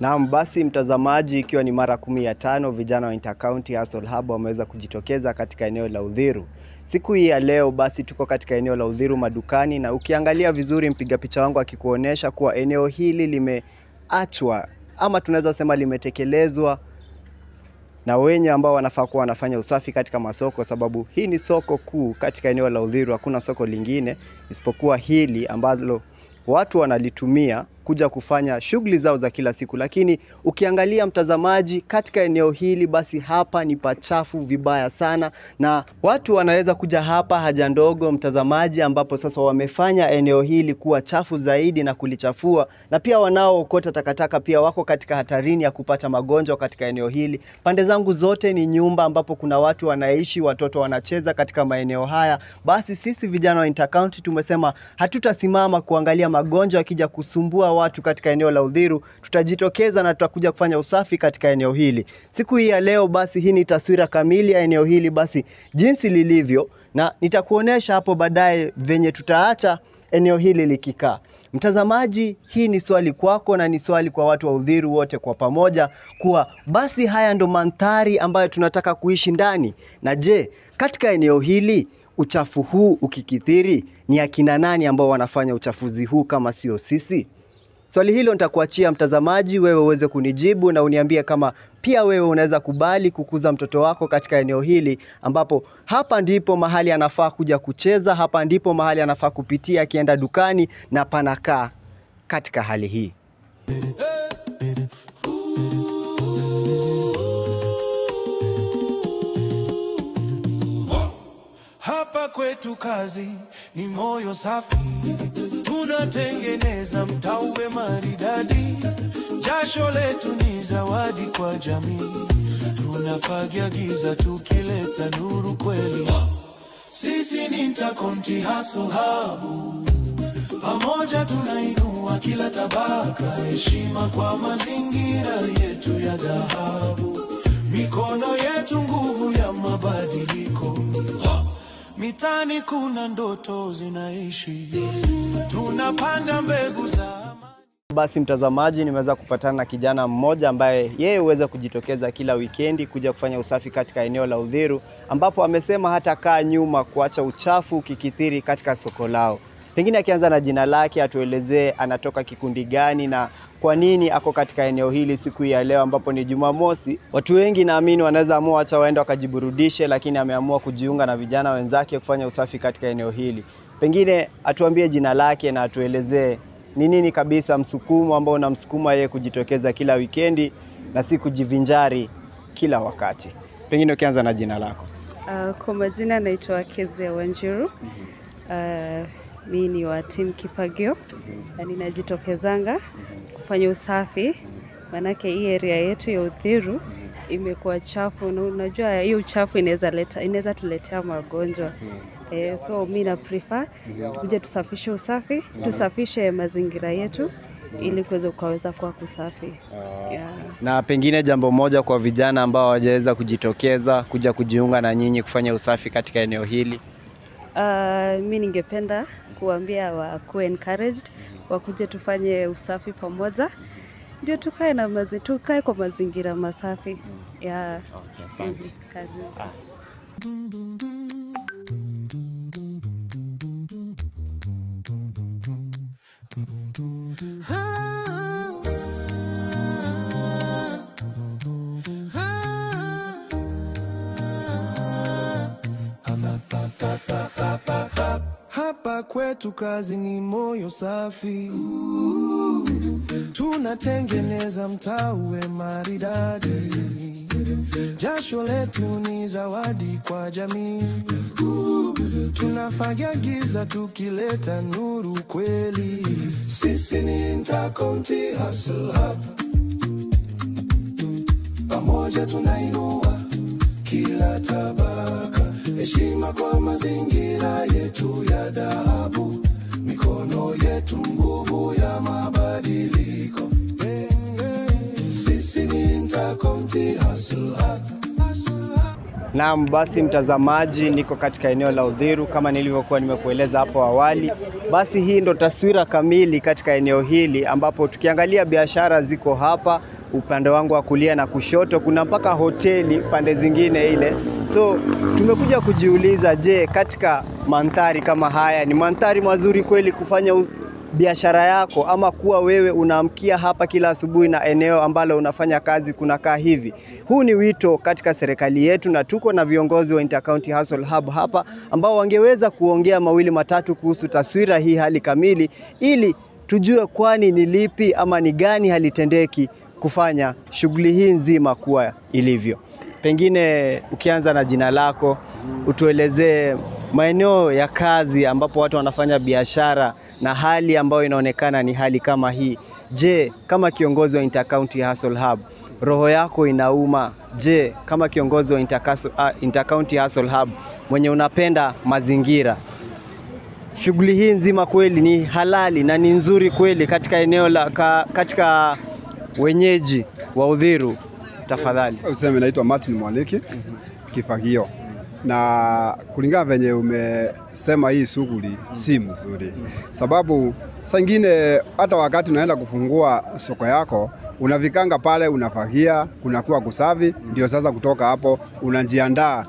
Naam, basi mtazamaji, ikiwa ni mara 15 vijana wa Intercounty Hustle Hub wameweza kujitokeza katika eneo la Uthiru. Siku hii ya leo basi tuko katika eneo la Uthiru madukani, na ukiangalia vizuri mpiga picha wangu akikuonesha kuwa eneo hili limeachwa ama tunaweza sema limetekelezwa na wenye ambao wanafaa kuwa wanafanya usafi katika masoko, sababu hii ni soko kuu katika eneo la Uthiru. Hakuna soko lingine isipokuwa hili ambalo watu wanalitumia kuja kufanya shughuli zao za kila siku. Lakini ukiangalia mtazamaji, katika eneo hili basi hapa ni pachafu vibaya sana, na watu wanaweza kuja hapa haja ndogo mtazamaji, ambapo sasa wamefanya eneo hili kuwa chafu zaidi na kulichafua, na pia wanaookota takataka pia wako katika hatarini ya kupata magonjwa katika eneo hili. Pande zangu zote ni nyumba ambapo kuna watu wanaishi, watoto wanacheza katika maeneo haya. Basi sisi vijana wa Intercounty tumesema hatutasimama kuangalia magonjwa yakija kusumbua watu katika eneo la Uthiru. Tutajitokeza na tutakuja kufanya usafi katika eneo hili. Siku hii ya leo basi hii ni taswira kamili ya eneo hili basi jinsi lilivyo, na nitakuonesha hapo baadaye venye tutaacha eneo hili likikaa. Mtazamaji, hii ni swali kwako na ni swali kwa watu wa Uthiru wote kwa pamoja, kuwa basi haya ndo mandhari ambayo tunataka kuishi ndani. Na je, katika eneo hili uchafu huu ukikithiri, ni akina nani ambao wanafanya uchafuzi huu kama sio sisi? Swali hilo nitakuachia mtazamaji wewe uweze kunijibu, na uniambie kama pia wewe unaweza kubali kukuza mtoto wako katika eneo hili, ambapo hapa ndipo mahali anafaa kuja kucheza, hapa ndipo mahali anafaa kupitia akienda dukani, na panakaa katika hali hii. Hapa kwetu kazi ni moyo safi, tunatengeneza mtaa uwe maridadi. Jasho letu ni zawadi kwa jamii, tunafagia giza tukileta nuru kweli. Sisi ni Intercounty Hustle Hub, pamoja tunainua kila tabaka, heshima kwa mazingira yetu ya dhahabu. Mikono yetu nguvu ya mabadiliko, mitani kuna ndoto zinaishi, tunapanda mbegu za. Basi mtazamaji, nimeweza kupatana na kijana mmoja ambaye yeye huweza kujitokeza kila wikendi kuja kufanya usafi katika eneo la Uthiru, ambapo amesema hata kaa nyuma kuacha uchafu ukikithiri katika soko lao. Pengine akianza na jina lake, atuelezee anatoka kikundi gani na kwa nini ako katika eneo hili siku ya leo ambapo ni Jumamosi. Watu wengi naamini wanaweza amua acha waende wakajiburudishe, lakini ameamua kujiunga na vijana wenzake kufanya usafi katika eneo hili. Pengine atuambie jina lake na atuelezee ni nini kabisa msukumo ambao unamsukuma yeye kujitokeza kila wikendi na si kujivinjari kila wakati. Pengine ukianza na jina lako. Kwa majina naitwa Kezia Wanjiru. Mimi ni wa team Kifagio, na ninajitokezanga kufanya usafi, manake hii area yetu ya Uthiru imekuwa chafu, na unajua hiyo uchafu inaweza tuletea magonjwa. So mimi na prefer kuja tusafishe usafi, tusafishe mazingira yetu ili kuweza kuwa kusafi. Na pengine jambo moja kwa vijana ambao hawajaweza kujitokeza kuja kujiunga na nyinyi kufanya usafi katika eneo hili. Mimi ningependa kuambia wakuwe encouraged, wakuje tufanye usafi pamoja, ndio tukae kwa mazingira masafi. Okay, asante. Hapa kwetu kazi ni moyo safi, tunatengeneza mtaa uwe maridadi. Jasho letu ni zawadi kwa jamii, tunafagia giza tukileta nuru kweli. Sisi ni Intercounty Hustle Hub, pamoja tunainua kila tabaka, heshima kwa mazingira yetu ya dhahabu. Mikono yetu nguvu ya mabadiliko. Sisi ni Intercounty Hustle Hub. Naam, basi mtazamaji, niko katika eneo la Uthiru kama nilivyokuwa nimekueleza hapo awali. Basi hii ndo taswira kamili katika eneo hili, ambapo tukiangalia biashara ziko hapa upande wangu wa kulia na kushoto, kuna mpaka hoteli pande zingine ile. So tumekuja kujiuliza, je, katika mandhari kama haya ni mandhari mazuri kweli kufanya biashara yako, ama kuwa wewe unaamkia hapa kila asubuhi na eneo ambalo unafanya kazi kunakaa hivi? Huu ni wito katika serikali yetu, na tuko na viongozi wa Intercounty Hustle Hub hapa ambao wangeweza kuongea mawili matatu kuhusu taswira hii hali kamili, ili tujue kwani ni lipi ama ni gani halitendeki kufanya shughuli hii nzima kuwa ilivyo. Pengine ukianza na jina lako, utuelezee maeneo ya kazi ambapo watu wanafanya biashara na hali ambayo inaonekana ni hali kama hii. Je, kama kiongozi wa Intercounty Hustle Hub, roho yako inauma? Je, kama kiongozi wa Intercounty Hustle Hub mwenye unapenda mazingira, shughuli hii nzima kweli ni halali na ni nzuri kweli katika eneo la katika wenyeji wa Uthiru? Tafadhali. Useme naitwa Martin Mwaniki Kifagio. Na kulingana venye umesema hii shughuli si mzuri. Sababu saa ingine hata wakati unaenda kufungua soko yako, unavikanga pale, unafagia, kunakuwa kusafi, ndio sasa kutoka hapo unajiandaa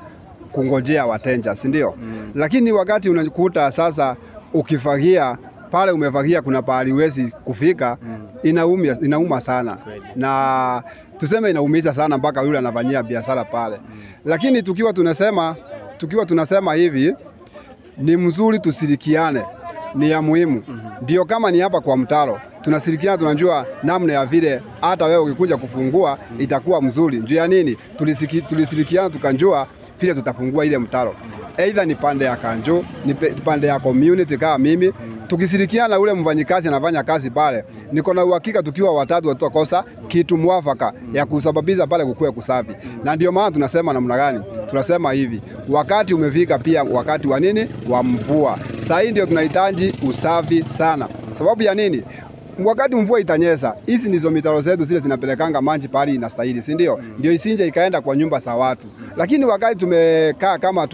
kungojea wateja, si ndio? Lakini wakati unakuta sasa ukifagia pale, umefagia kuna pahali huwezi kufika, inauma sana. Na tuseme inaumiza sana mpaka yule anafanyia biashara pale. Lakini tukiwa tunasema hivi, ni mzuri tusirikiane, ni ya muhimu. Ndio kama ni hapa kwa mtaro, tunasirikiana, tunajua namna ya vile hata wewe ukikuja kufungua itakuwa mzuri. Njoo ya nini? Tulisirikiana tukanjua vile tutafungua ile mtaro. Either ni pande ya kanjo, ni pande ya community kama mimi. Tukisirikiana ule mfanyikazi anafanya kazi pale, niko na uhakika tukiwa watatu tutakosa kitu mwafaka ya kusababisha pale kukue kusafi. Na ndio maana tunasema namna gani? Tunasema hivi, wakati umefika pia wakati wa nini? Wa mvua. Sasa hii ndio tunahitaji usafi sana. Sababu ya nini? Wakati mvua itanyesha, hizi ndizo mitaro zetu zile zinapelekanga maji pale inastahili, si ndio? Ndio isinje ikaenda kwa nyumba za watu. Lakini wakati tumekaa kama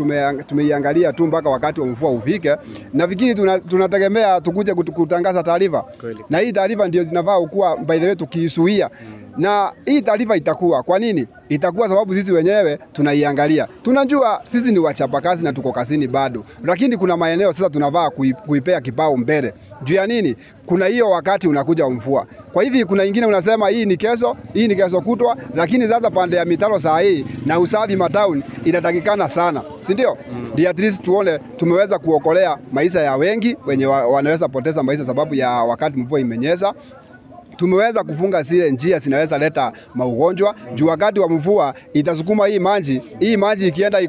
tumeiangalia tu mpaka wakati wa mvua ufike, nafikiri tunategemea tukuje kutangaza taarifa. Na hii taarifa ndio zinafaa kuwa by the way tukiisuia. Na hii taarifa itakuwa kwa nini? Itakuwa sababu sisi wenyewe tunaiangalia. Tunajua sisi ni wachapakazi na tuko kazini bado. Lakini kuna maeneo sasa tunafaa kuipea kipao mbele. Juu ya nini? Kuna hiyo wakati unakuja mvua. Kwa hivi kuna ingine unasema hii ni kesho kutwa, lakini sasa pande ya mitaro saa hii na usafi matauni inatakikana sana, si ndio? Ndio at least tuone tumeweza kuokolea maisha ya wengi wenye wanaweza poteza maisha sababu ya wakati mvua imenyesha. Tumeweza kufunga zile njia zinaweza leta maugonjwa. Juu wakati wa mvua itasukuma hii maji ikienda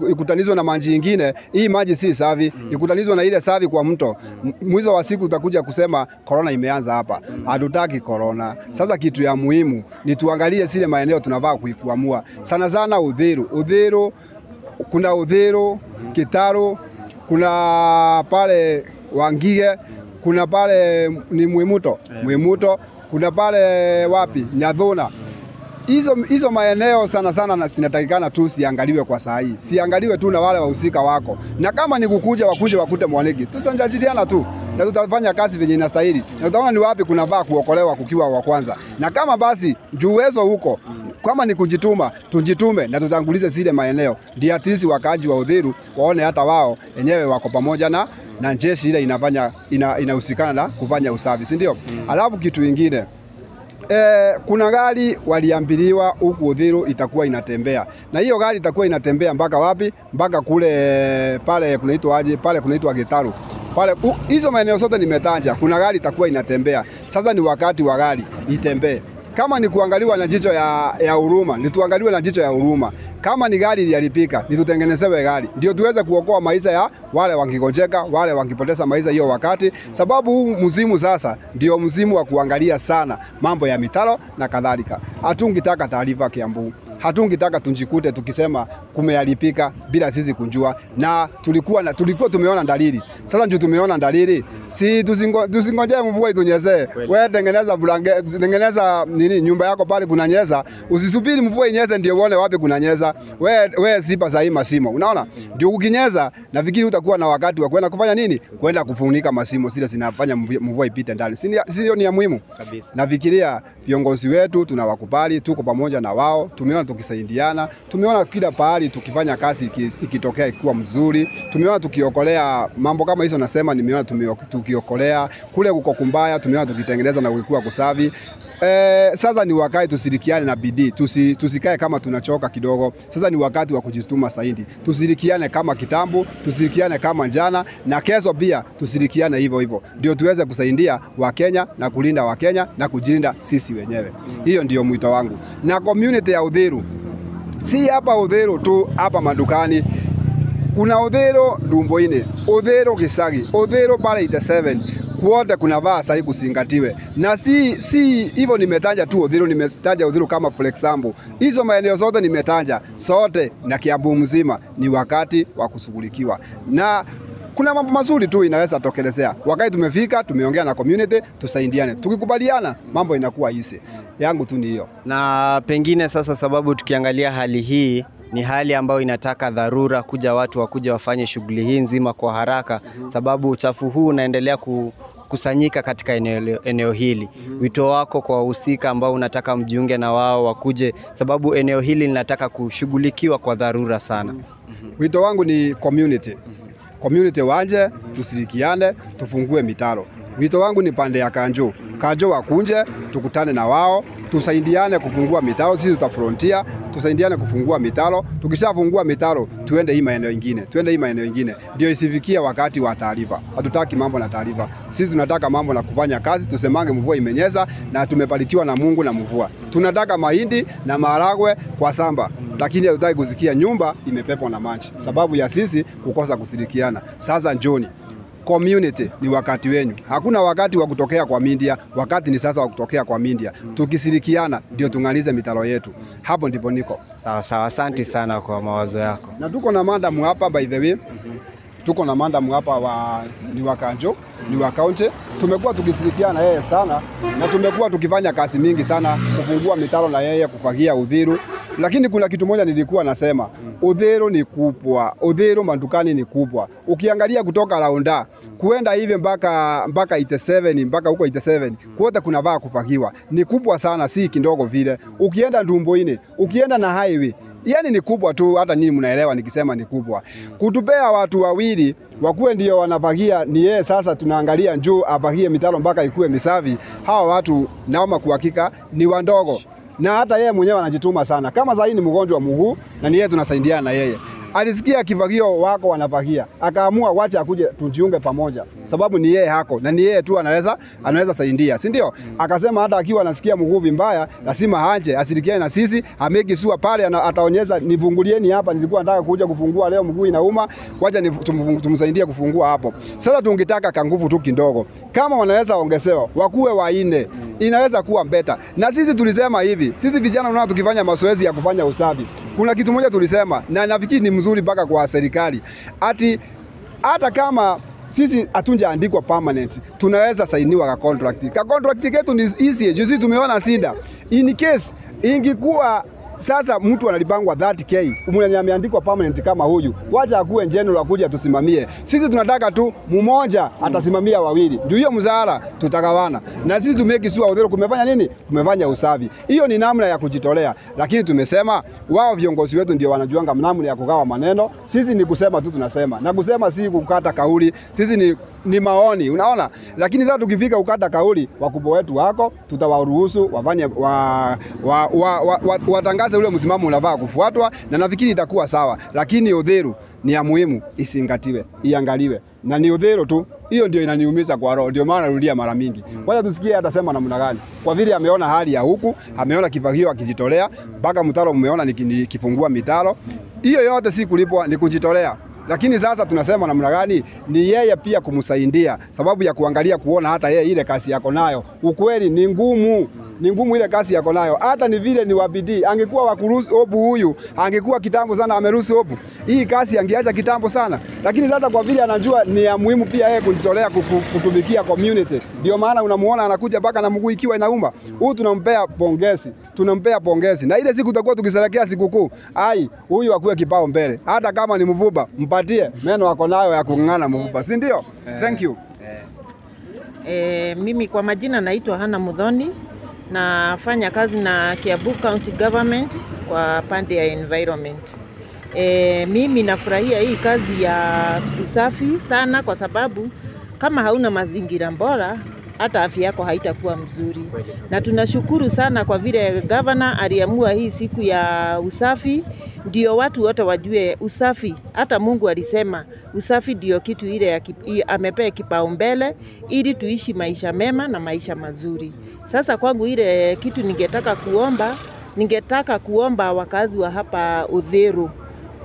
ikutanizwe na maji ingine, hii maji si safi, ikutanizwe na ile safi kwa mto. Mwisho wa siku utakuja kusema corona imeanza hapa. Hatutaki corona. Sasa kitu ya muhimu ni tuangalie zile maeneo tunavaa kuamua. Sana sana Uthiru, kuna Uthiru, Kitaru, kuna pale Wangige, kuna pale ni Mwimuto, kuna pale wapi? Nyathuna. Hizo maeneo sana sana zinatakikana tu siangaliwe kwa saa hii. Siangaliwe tu na wale wahusika wako. Na kama ni wakuje wakute Mwaniki, tusanjadiliana tu. Na tutafanya kazi venye inastahili. Na tutaona ni wapi kuna baa kuokolewa kukiwa wa kwanza. Na kama basi uwezo huko, kama ni kujituma, tujitume na tutangulize zile maeneo. Ndio at least wakaaji wa Uthiru waone hata wao wenyewe wako pamoja na jeshi ile inahusikana na kufanya usafi, si ndio? Alafu kitu kingine, kuna gari waliambiliwa huku Uthiru itakuwa inatembea. Na hiyo gari itakuwa inatembea mpaka wapi? Mpaka kule pale kunaitwa aje? Pale kunaitwa Gitaru. Pale hizo maeneo zote nimetaja, kuna gari itakuwa inatembea. Sasa ni wakati wa gari itembee. Kama ni kuangaliwa na jicho ya huruma, nituangaliwe na jicho ya huruma. Kama ni gari iliharibika, nitutengenezewe gari. Ndio tuweze kuokoa maisha ya wale wangigojeka, wale wangipoteza maisha hiyo wakati. Sababu huu msimu sasa ndio msimu wa kuangalia sana mambo ya mitaro na kadhalika. Hatungitaka taarifa Kiambu. Hatungetaka tunjikute tukisema kumeharibika bila sisi kunjua, na tulikuwa tumeona dalili. Sasa ndio tumeona dalili, si tusingojee mvua itunyeshe. Wewe tengeneza nini nyumba yako pale kunanyesha, usisubiri mvua inyeshe ndio uone wapi kunanyesha. Wewe sipa sahi masimo, unaona? Ndio ukinyesha nafikiri utakuwa na wakati wa kwenda kufanya nini, kwenda kufunika masimo zile zinafanya mvua ipite ndani. Sio ni ya muhimu kabisa. Nafikiria viongozi wetu tunawakubali, tuko pamoja na wao, tumeona tukisaidiana, tumeona kila pahali tukifanya kazi ikitokea ikiwa mzuri, tumeona tukiokolea mambo kama hizo nasema, nimeona tukiokolea kule kuko kumbaya, tumeona tukitengeneza na kuikuwa kusafi. Sasa ni wakati tusirikiane na bidii, tusikae kama tunachoka kidogo. Sasa ni wakati wa kujistuma zaidi, tusirikiane kama kitambo, tusirikiane kama jana, na kesho pia tusirikiane hivyo hivyo, ndio tuweze kusaidia Wakenya na kulinda Wakenya na kujilinda sisi wenyewe. Hiyo ndio mwito wangu. Na community ya Uthiru, si hapa Uthiru tu, hapa madukani kuna Uthiru Ndumbo-ini, Uthiru Gicagi, Uthiru pale 87 kuote kuna vaa sahi kusingatiwe. Na si hivyo nimetaja tu Uthiru, nimetaja Uthiru kama for example. Hizo maeneo zote nimetaja sote na Kiambu mzima ni wakati wa kushughulikiwa. Na kuna mambo mazuri tu inaweza tokelezea. Wakati tumefika, tumeongea na community, tusaidiane. Tukikubaliana, mambo inakuwa easy. Yangu tu ni hiyo. Na pengine sasa, sababu tukiangalia hali hii ni hali ambayo inataka dharura kuja watu wakuja wafanye shughuli hii nzima kwa haraka, sababu uchafu huu unaendelea kusanyika katika eneo hili. Wito wako kwa wahusika ambao unataka mjiunge na wao wakuje, sababu eneo hili linataka kushughulikiwa kwa dharura sana. Wito wangu ni community. Community wanje, tusirikiane, tufungue mitaro. Wito wangu ni pande ya Kanjo wakunje, tukutane na wao, tusaidiane kufungua mitaro. Sisi tutafrontia, tusaidiane kufungua mitaro. Tukishafungua mitaro, tuende hii maeneo ingine. Ndio isifikie wakati wa taarifa. Hatutaki mambo na taarifa. Sisi tunataka mambo na kufanya kazi, tusemange mvua imenyesha na tumebarikiwa na Mungu na mvua. Tunataka mahindi na maharagwe kwa samba, lakini hatutaki kusikia nyumba imepepwa na maji sababu ya sisi kukosa kusirikiana. Sasa njoni community, ni wakati wenyu. Hakuna wakati wa kutokea kwa media, wakati ni sasa wa kutokea kwa media. Tukisirikiana ndio tungalize mitaro yetu. Hapo ndipo niko. Sawa, asante sana kwa mawazo yako. Na tuko na madam hapa by the way. Tuko na madam hapa ni wa Kanjo, ni wa county. Tumekuwa tukisirikiana yeye sana na tumekuwa tukifanya kazi mingi sana kufungua mitaro na yeye kufagia Uthiru. Lakini kuna kitu moja nilikuwa nasema, Uthiru ni kubwa, Uthiru madukani ni kubwa. Ukiangalia kutoka Raunda kuenda hivi mpaka 87, mpaka huko 87, kote kuna vaa kufagiwa. Ni kubwa sana, si kidogo vile. Ukienda Ndumbo-ini, ukienda na highway, yani ni kubwa tu, hata nyinyi mnaelewa nikisema ni kubwa. Kutupea watu wawili wakuwe ndio wanafagia, ni yeye sasa tunaangalia njoo afagie mitaro mpaka ikuwe misafi. Hawa watu naoma kuhakika ni wandogo. Na hata yeye mwenyewe anajituma sana. Kama sasa ni mgonjwa wa mguu na ni yeye tunasaidiana na yeye. Alisikia kifagio wako wanafagia, akaamua wacha akuje tujiunge pamoja. Sababu ni yeye hako na ni yeye tu anaweza saidia, si ndio? Akasema hata akiwa anasikia mguu vibaya, lazima haje asirikiane na sisi, ameki sua pale ataonyesha nifungulieni hapa, nilikuwa nataka kuja kufungua leo mguu inauma, wacha tumsaidie kufungua hapo. Sasa tungetaka kanguvu tu kidogo. Kama wanaweza ongezewa, wakuwe waine, inaweza kuwa better. Na sisi tulisema hivi, sisi vijana tunao tukifanya mazoezi ya kufanya usafi. Kuna kitu moja tulisema na nafikiri ni mzuri mpaka kwa serikali. Hata kama sisi hatunjaandikwa permanent, tunaweza sainiwa ka contract. Ka contract yetu ni easy. Juzi tumeona shida. In case ingekuwa sasa mtu analipangwa 30k, mwenye ameandikwa permanent kama huyu, wacha akuwe general akuja tusimamie. Sisi tunataka tu mmoja atasimamia wawili. Ndio hiyo mzara tutagawana. Na sisi tumeki sua Uthiru kumefanya nini? Kumefanya usafi. Hiyo ni namna ya kujitolea. Lakini tumesema wao viongozi wetu ndio wanajuanga namna ya kugawa maneno. Sisi ni kusema tu tunasema. Na kusema si kukata kauli. Sisi ni maoni, unaona? Lakini sasa tukifika ukata kauli, wakubwa wetu wako, tutawaruhusu wafanye watangaze ule msimamo unavaa kufuatwa, na nafikiri itakuwa sawa. Lakini Uthiru ni ya muhimu isingatiwe, iangaliwe. Na ni Uthiru tu, hiyo ndio inaniumiza kwa roho, ndio maana narudia mara mingi. Kwanza tusikie atasema namna gani. Kwa vile ameona hali ya huku, ameona kifagio akijitolea, mpaka mtaro umeona nikifungua mitaro. Hiyo yote si kulipwa, ni kujitolea. Lakini sasa tunasema namna gani? Ni yeye pia kumsaidia, sababu ya kuangalia kuona hata yeye ile kazi yako nayo ukweli ni ngumu. ni ngumu ile kazi yako nayo. Hata ni vile ni wabidii. Angekuwa wakuruhusu obu huyu, angekuwa kitambo sana ameruhusu obu. Hii kazi angeacha kitambo sana. Lakini sasa kwa vile anajua ni ya muhimu pia yeye kujitolea kutumikia community. Ndio maana unamuona anakuja mpaka na mguu ikiwa inauma. Huyu tunampea pongezi. Tunampea pongezi. Na ile siku tutakuwa tukisherehekea sikukuu, huyu akuwe kipao mbele. Hata kama ni mvuba, mpatie meno yako nayo ya kung'ana mvuba. Si ndio? Thank you. Mimi kwa majina naitwa Hana Mudhoni, nafanya kazi na Kiambu County Government kwa pande ya environment. Mimi nafurahia hii kazi ya usafi sana kwa sababu kama hauna mazingira bora hata afya yako haitakuwa mzuri. Na tunashukuru sana kwa vile governor aliamua hii siku ya usafi, ndio watu wote wajue usafi. Hata Mungu alisema usafi ndio kitu ile amepea kipaumbele ili tuishi maisha mema na maisha mazuri. Sasa kwangu ile kitu ningetaka kuomba wakazi wa hapa Uthiru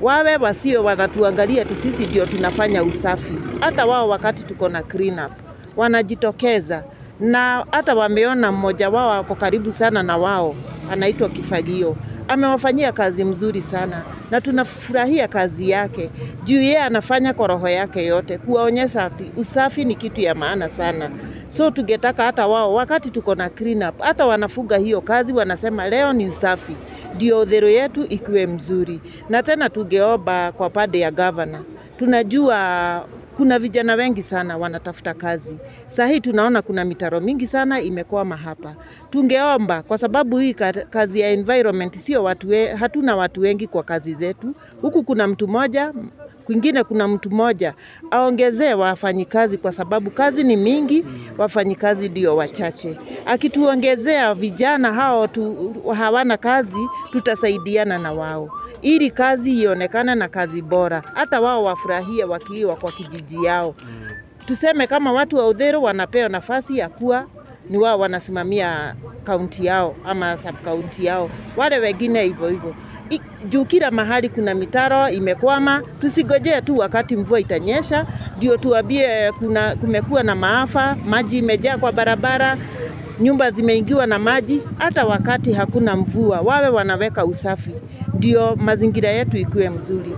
wawe wasio wanatuangalia ati sisi ndio tunafanya usafi. Hata wao wakati tuko na clean up wanajitokeza, na hata wameona mmoja wao wako karibu sana na wao anaitwa Kifagio. Amewafanyia kazi mzuri sana na tunafurahia kazi yake. Juu yeye anafanya kwa roho yake yote kuwaonyesha ati usafi ni kitu ya maana sana. So tungetaka hata wao wakati tuko na clean up hata wanafuga hiyo kazi, wanasema leo ni usafi ndio Uthiru yetu ikiwe mzuri. Na tena tungeomba kwa pande ya governor. Tunajua kuna vijana wengi sana wanatafuta kazi. Sahi tunaona kuna mitaro mingi sana imekwama hapa. Tungeomba kwa sababu hii kazi ya environment sio hatuna watu wengi kwa kazi zetu. Huku kuna mtu mmoja, kwingine kuna mtu mmoja. Aongezee wafanyikazi kwa sababu kazi ni mingi, wafanyikazi ndio wachache. Akituongezea vijana hao hawana kazi, tutasaidiana na wao. Ili kazi ionekane na kazi bora. Hata wao wafurahie wakiwa kwa kijiji yao. Tuseme kama watu wa Uthiru wanapewa nafasi ya kuwa ni wao wanasimamia kaunti yao ama sub kaunti yao. Wale wengine hivyo hivyo. Juu kila mahali kuna mitaro imekwama, tusigojee tu wakati mvua itanyesha ndio tuambie kumekuwa na maafa, maji imejaa kwa barabara, nyumba zimeingiwa na maji. Hata wakati hakuna mvua wawe wanaweka usafi ndio mazingira yetu ikuwe mzuri.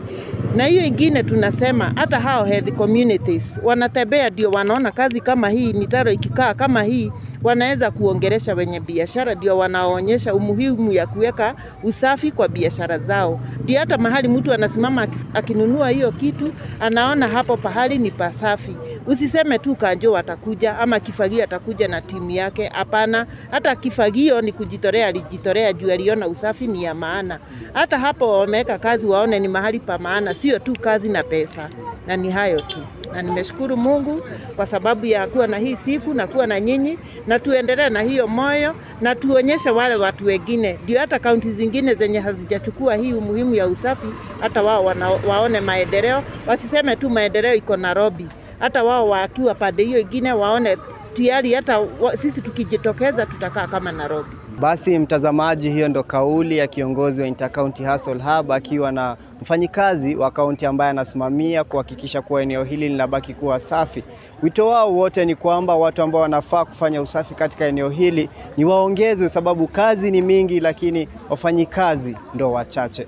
Na hiyo ingine tunasema hata hao health communities wanatembea ndio wanaona kazi kama hii, mitaro ikikaa kama hii, wanaweza kuongelesha wenye biashara ndio wanaonyesha umuhimu ya kuweka usafi kwa biashara zao. Ndio hata mahali mtu anasimama akinunua hiyo kitu anaona hapo pahali ni pasafi. Usiseme tu Kanjo atakuja ama Kifagio atakuja na timu yake. Hapana, hata Kifagio ni kujitolea, alijitolea juu aliona usafi ni ya maana. Hata hapo wameweka kazi waone ni mahali pa maana, sio tu kazi na pesa. Na ni hayo tu. Na nimeshukuru Mungu kwa sababu ya kuwa na hii siku na kuwa na nyinyi, na tuendelee na hiyo moyo na tuonyeshe wale watu wengine ndio hata kaunti zingine zenye hazijachukua hii umuhimu ya usafi hata wao waone maendeleo. Wasiseme tu maendeleo iko Nairobi. Hata wao wakiwa pande hiyo ingine waone tayari hata sisi tukijitokeza tutakaa kama Nairobi. Basi mtazamaji, hiyo ndo kauli ya kiongozi wa Intercounty Hustle Hub akiwa na mfanyikazi wa kaunti ambaye anasimamia kuhakikisha kuwa eneo hili linabaki kuwa safi. Wito wao wote ni kwamba watu ambao wanafaa kufanya usafi katika eneo hili ni waongezwe, sababu kazi ni mingi lakini wafanyikazi ndo wachache.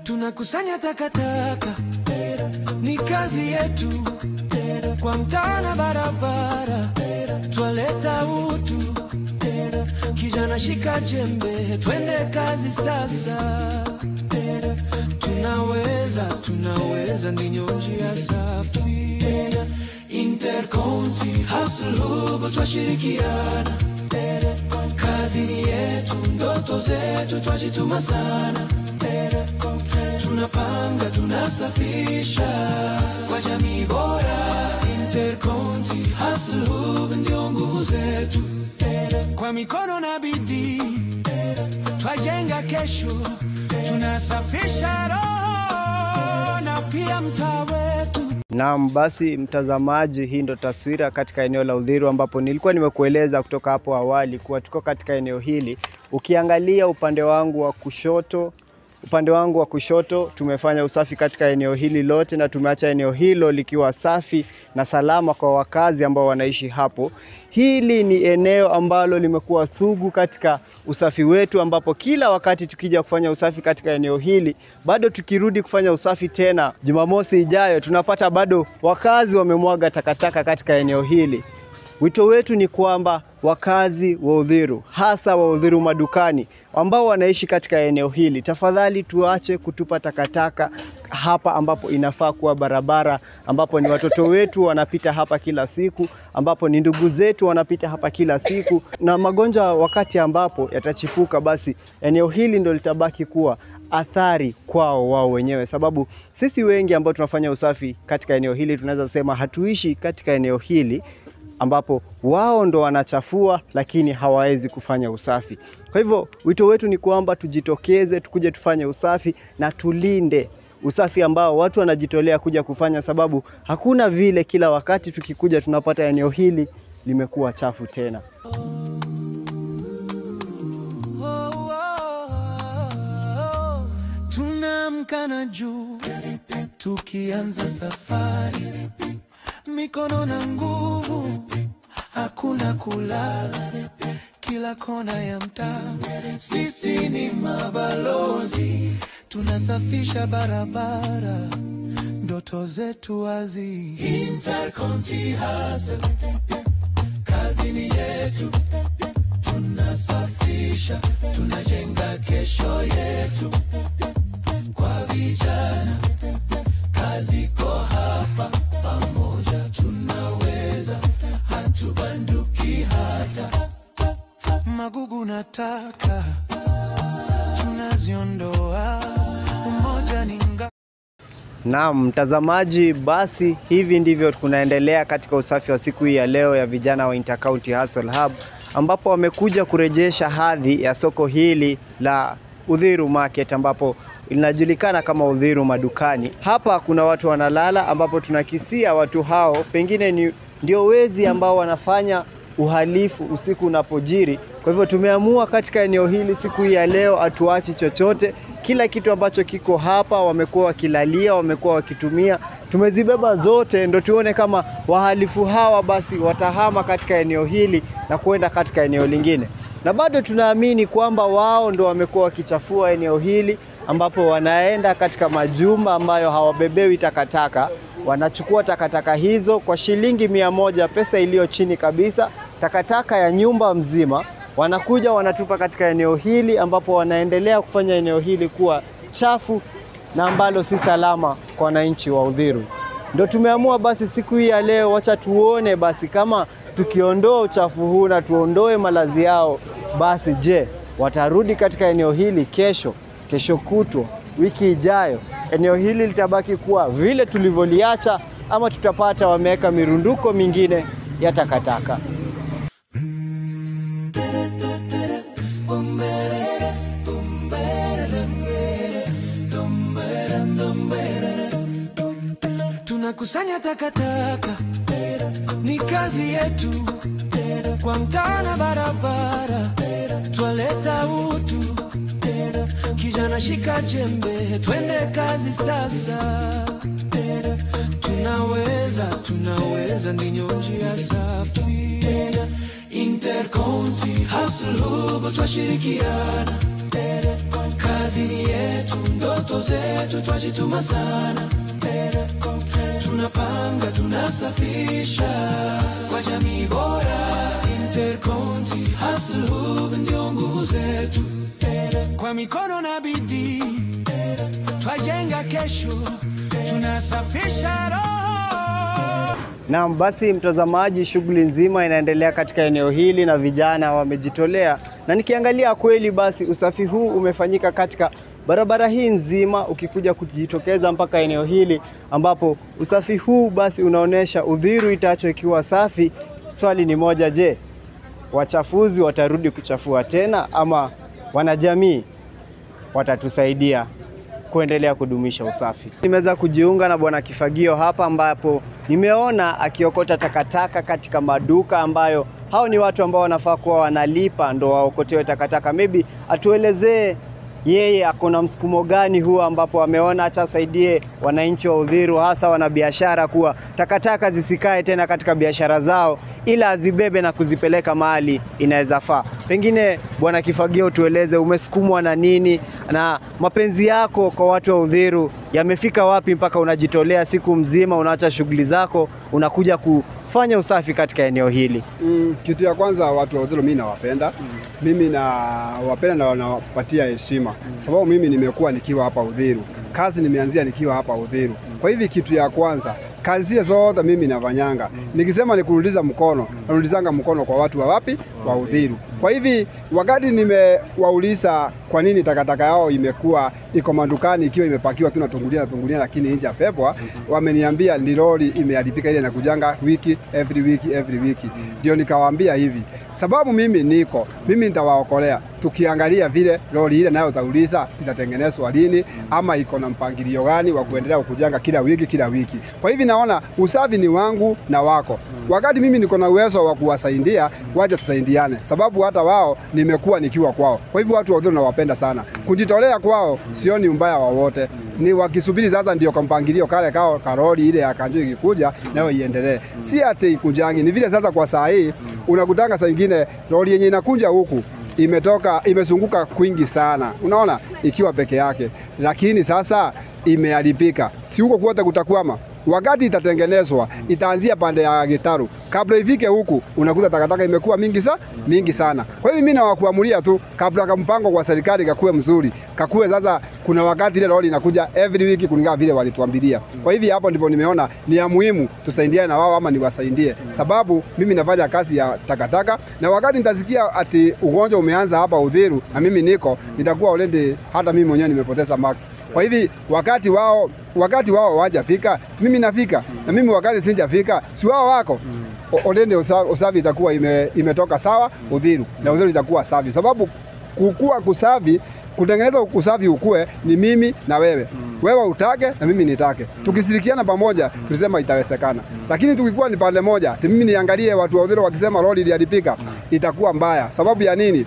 Tunakusanya takataka, ni kazi yetu. Kwa mtaa na barabara twaleta utu. Kijana shika jembe, twende kazi sasa. Tunaweza ndinyo njia safi. Intercounty Hustle Hub twashirikiana. Kazi ni yetu, ndoto zetu twajituma sana. Tunapanga, tunasafisha kwa jamii bora. Intercounty Hustle Hub ndio nguvu zetu. Kwa mikono na bidii twajenga kesho. Tunasafisha roho na pia mtaa wetu. Naam, basi mtazamaji, hii ndo taswira katika eneo la Uthiru ambapo nilikuwa nimekueleza kutoka hapo awali kuwa tuko katika eneo hili. Ukiangalia upande wangu wa kushoto Upande wangu wa kushoto tumefanya usafi katika eneo hili lote na tumeacha eneo hilo likiwa safi na salama kwa wakazi ambao wanaishi hapo. Hili ni eneo ambalo limekuwa sugu katika usafi wetu, ambapo kila wakati tukija kufanya usafi katika eneo hili, bado tukirudi kufanya usafi tena Jumamosi ijayo, tunapata bado wakazi wamemwaga takataka katika eneo hili. Wito wetu ni kwamba wakazi wa Uthiru, hasa wa Uthiru Madukani ambao wanaishi katika eneo hili, tafadhali tuache kutupa takataka hapa ambapo inafaa kuwa barabara, ambapo ni watoto wetu wanapita hapa kila siku, ambapo ni ndugu zetu wanapita hapa kila siku, na magonjwa wakati ambapo yatachipuka, basi eneo hili ndio litabaki kuwa athari kwao wao wenyewe, sababu sisi wengi ambao tunafanya usafi katika eneo hili tunaweza sema hatuishi katika eneo hili, ambapo wao ndo wanachafua lakini hawawezi kufanya usafi. Kwa hivyo wito wetu ni kwamba tujitokeze, tukuje tufanye usafi na tulinde usafi ambao watu wanajitolea kuja kufanya, sababu hakuna vile kila wakati tukikuja tunapata eneo hili limekuwa chafu tena. Tunaamka na juu tukianza safari, mikono na nguvu, hakuna kulala, kila kona ya mtaa. Sisi ni mabalozi, tunasafisha barabara, ndoto zetu wazi. Intercounty Hustle, kazi ni yetu, tunasafisha, tunajenga kesho yetu. Kwa vijana, kazi iko hapa, pamoja tunaweza, hatubanduki hata. Magugu na taka tunaziondoa, umoja ni ngao. Naam mtazamaji, basi hivi ndivyo kunaendelea katika usafi wa siku hii ya leo ya vijana wa Intercounty Hustle Hub, ambapo wamekuja kurejesha hadhi ya soko hili la Uthiru Market, ambapo linajulikana kama Uthiru Madukani. Hapa kuna watu wanalala, ambapo tunakisia watu hao pengine ndio wezi ambao wanafanya uhalifu usiku unapojiri. Kwa hivyo tumeamua katika eneo hili siku hii ya leo atuachi chochote, kila kitu ambacho kiko hapa wamekuwa wakilalia, wamekuwa wakitumia, tumezibeba zote, ndo tuone kama wahalifu hawa basi watahama katika eneo hili na kuenda katika eneo lingine. Na bado tunaamini kwamba wao ndo wamekuwa wakichafua eneo hili, ambapo wanaenda katika majumba ambayo hawabebewi takataka, wanachukua takataka hizo kwa shilingi 100, pesa iliyo chini kabisa, takataka ya nyumba mzima, wanakuja wanatupa katika eneo hili, ambapo wanaendelea kufanya eneo hili kuwa chafu na ambalo si salama kwa wananchi wa Uthiru. Ndio tumeamua basi siku hii ya leo, wacha tuone basi kama tukiondoa uchafu huu na tuondoe malazi yao, basi je, watarudi katika eneo hili kesho kutwa, wiki ijayo? Eneo hili litabaki kuwa vile tulivyoliacha, ama tutapata wameweka mirunduko mingine ya takataka? Tunakusanya takataka, ni kazi yetu, kwa mtaa na barabara, twaleta utu. Kijana shika jembe, twende kazi sasa. Tunaweza, ndinyo njia safi. Intercounty Hustle Hub, twashirikiana, kazi ni yetu, ndoto zetu twajituma sana. Tunapanga, tunasafisha kwa jamii bora. Intercounty Hustle Hub ndio nguvu zetu, kwa mikono na bidii twajenga kesho, tunasafisha roho. Naam, basi mtazamaji, shughuli nzima inaendelea katika eneo hili na vijana wamejitolea, na nikiangalia kweli basi usafi huu umefanyika katika barabara hii nzima, ukikuja kujitokeza mpaka eneo hili, ambapo usafi huu basi unaonesha Uthiru itaachwa ikiwa safi. Swali ni moja, je, wachafuzi watarudi kuchafua tena, ama wanajamii watatusaidia kuendelea kudumisha usafi? Nimeweza kujiunga na bwana Kifagio hapa, ambapo nimeona akiokota takataka katika maduka ambayo hao ni watu ambao wanafaa kuwa wanalipa ndo waokotewe takataka. Maybe atuelezee yeye akona msukumo gani huo ambapo ameona acha asaidie wananchi wa Uthiru, hasa wanabiashara, kuwa takataka zisikae tena katika biashara zao, ila azibebe na kuzipeleka mahali inaweza faa. Pengine Bwana Kifagio, tueleze umesukumwa na nini na mapenzi yako kwa watu wa Uthiru yamefika wapi mpaka unajitolea siku mzima, unaacha shughuli zako, unakuja kufanya usafi katika eneo hili? Kitu ya kwanza, watu wa Uthiru mimi nawapenda. Mimi nawapenda na wanapatia heshima. Sababu mimi nimekuwa nikiwa hapa Uthiru. Kazi nimeanzia nikiwa hapa Uthiru. Kwa hivi kitu ya kwanza, kazi zote mimi nafanyanga. Nikisema nikurudisha mkono, narudishanga mkono kwa watu wa wapi? Wa Uthiru. Kwa hivi wakati nimewauliza kwa nini takataka yao imekuwa iko madukani ikiwa imepakiwa tu natungulia lakini nje pepwa, wameniambia ni lori imeharibika ile nakujanga every week. Ndio nikawaambia hivi, sababu mimi nitawaokolea. Tukiangalia vile lori ile nayo utauliza itatengenezwa lini ama iko na mpangilio gani wa kuendelea kujanga kila wiki. Kwa hivi naona usafi ni wangu na wako. Wakati mimi niko na uwezo wa kuwasaidia, waje tusaidiane. Sababu hata wao nimekuwa nikiwa kwao. Kwa hivyo watu wa Uthiru nawapenda sana. Kujitolea kwao sioni mbaya wowote. Ni wakisubiri sasa ndio kwa mpangilio kale kao karoli ile ya kanjo ikikuja nayo iendelee. Si ati ikujangi. Ni vile sasa kwa saa hii unakutanga saa nyingine lori yenye inakuja huku imezunguka kwingi sana. Unaona ikiwa peke yake. Lakini sasa imeharibika. Si huko kwote kutakwama. Wakati itatengenezwa, itaanzia pande ya Gitaru. Kabla ifike huku, unakuta takataka imekuwa mingi sana. Kwa hiyo mimi nawakuamulia tu, kabla mpango kwa serikali kakue mzuri. Kakue sasa kuna wakati ile lori inakuja every week kulingana vile walituambilia. Kwa hivyo hapo ndipo nimeona ni ya muhimu tusaidiane na wao ama niwasaidie. Sababu mimi nafanya kazi ya takataka na wakati nitasikia ati ugonjwa umeanza hapa Uthiru na mimi nitakuwa already hata mimi mwenyewe nimepoteza max. Kwa hivyo wakati wao wajafika, si mimi nafika. Na mimi wakati sijafika, si wao wako. Already usafi itakuwa imetoka sawa Uthiru na Uthiru itakuwa safi. Sababu kukua kusafi, kutengeneza usafi ukue ni mimi na wewe. Wewe utake na mimi nitake. Tukishirikiana pamoja tulisema itawezekana. Lakini tukikuwa ni pande moja, mimi niangalie watu wa Uthiru wakisema lori iliharibika, itakuwa mbaya. Sababu ya nini?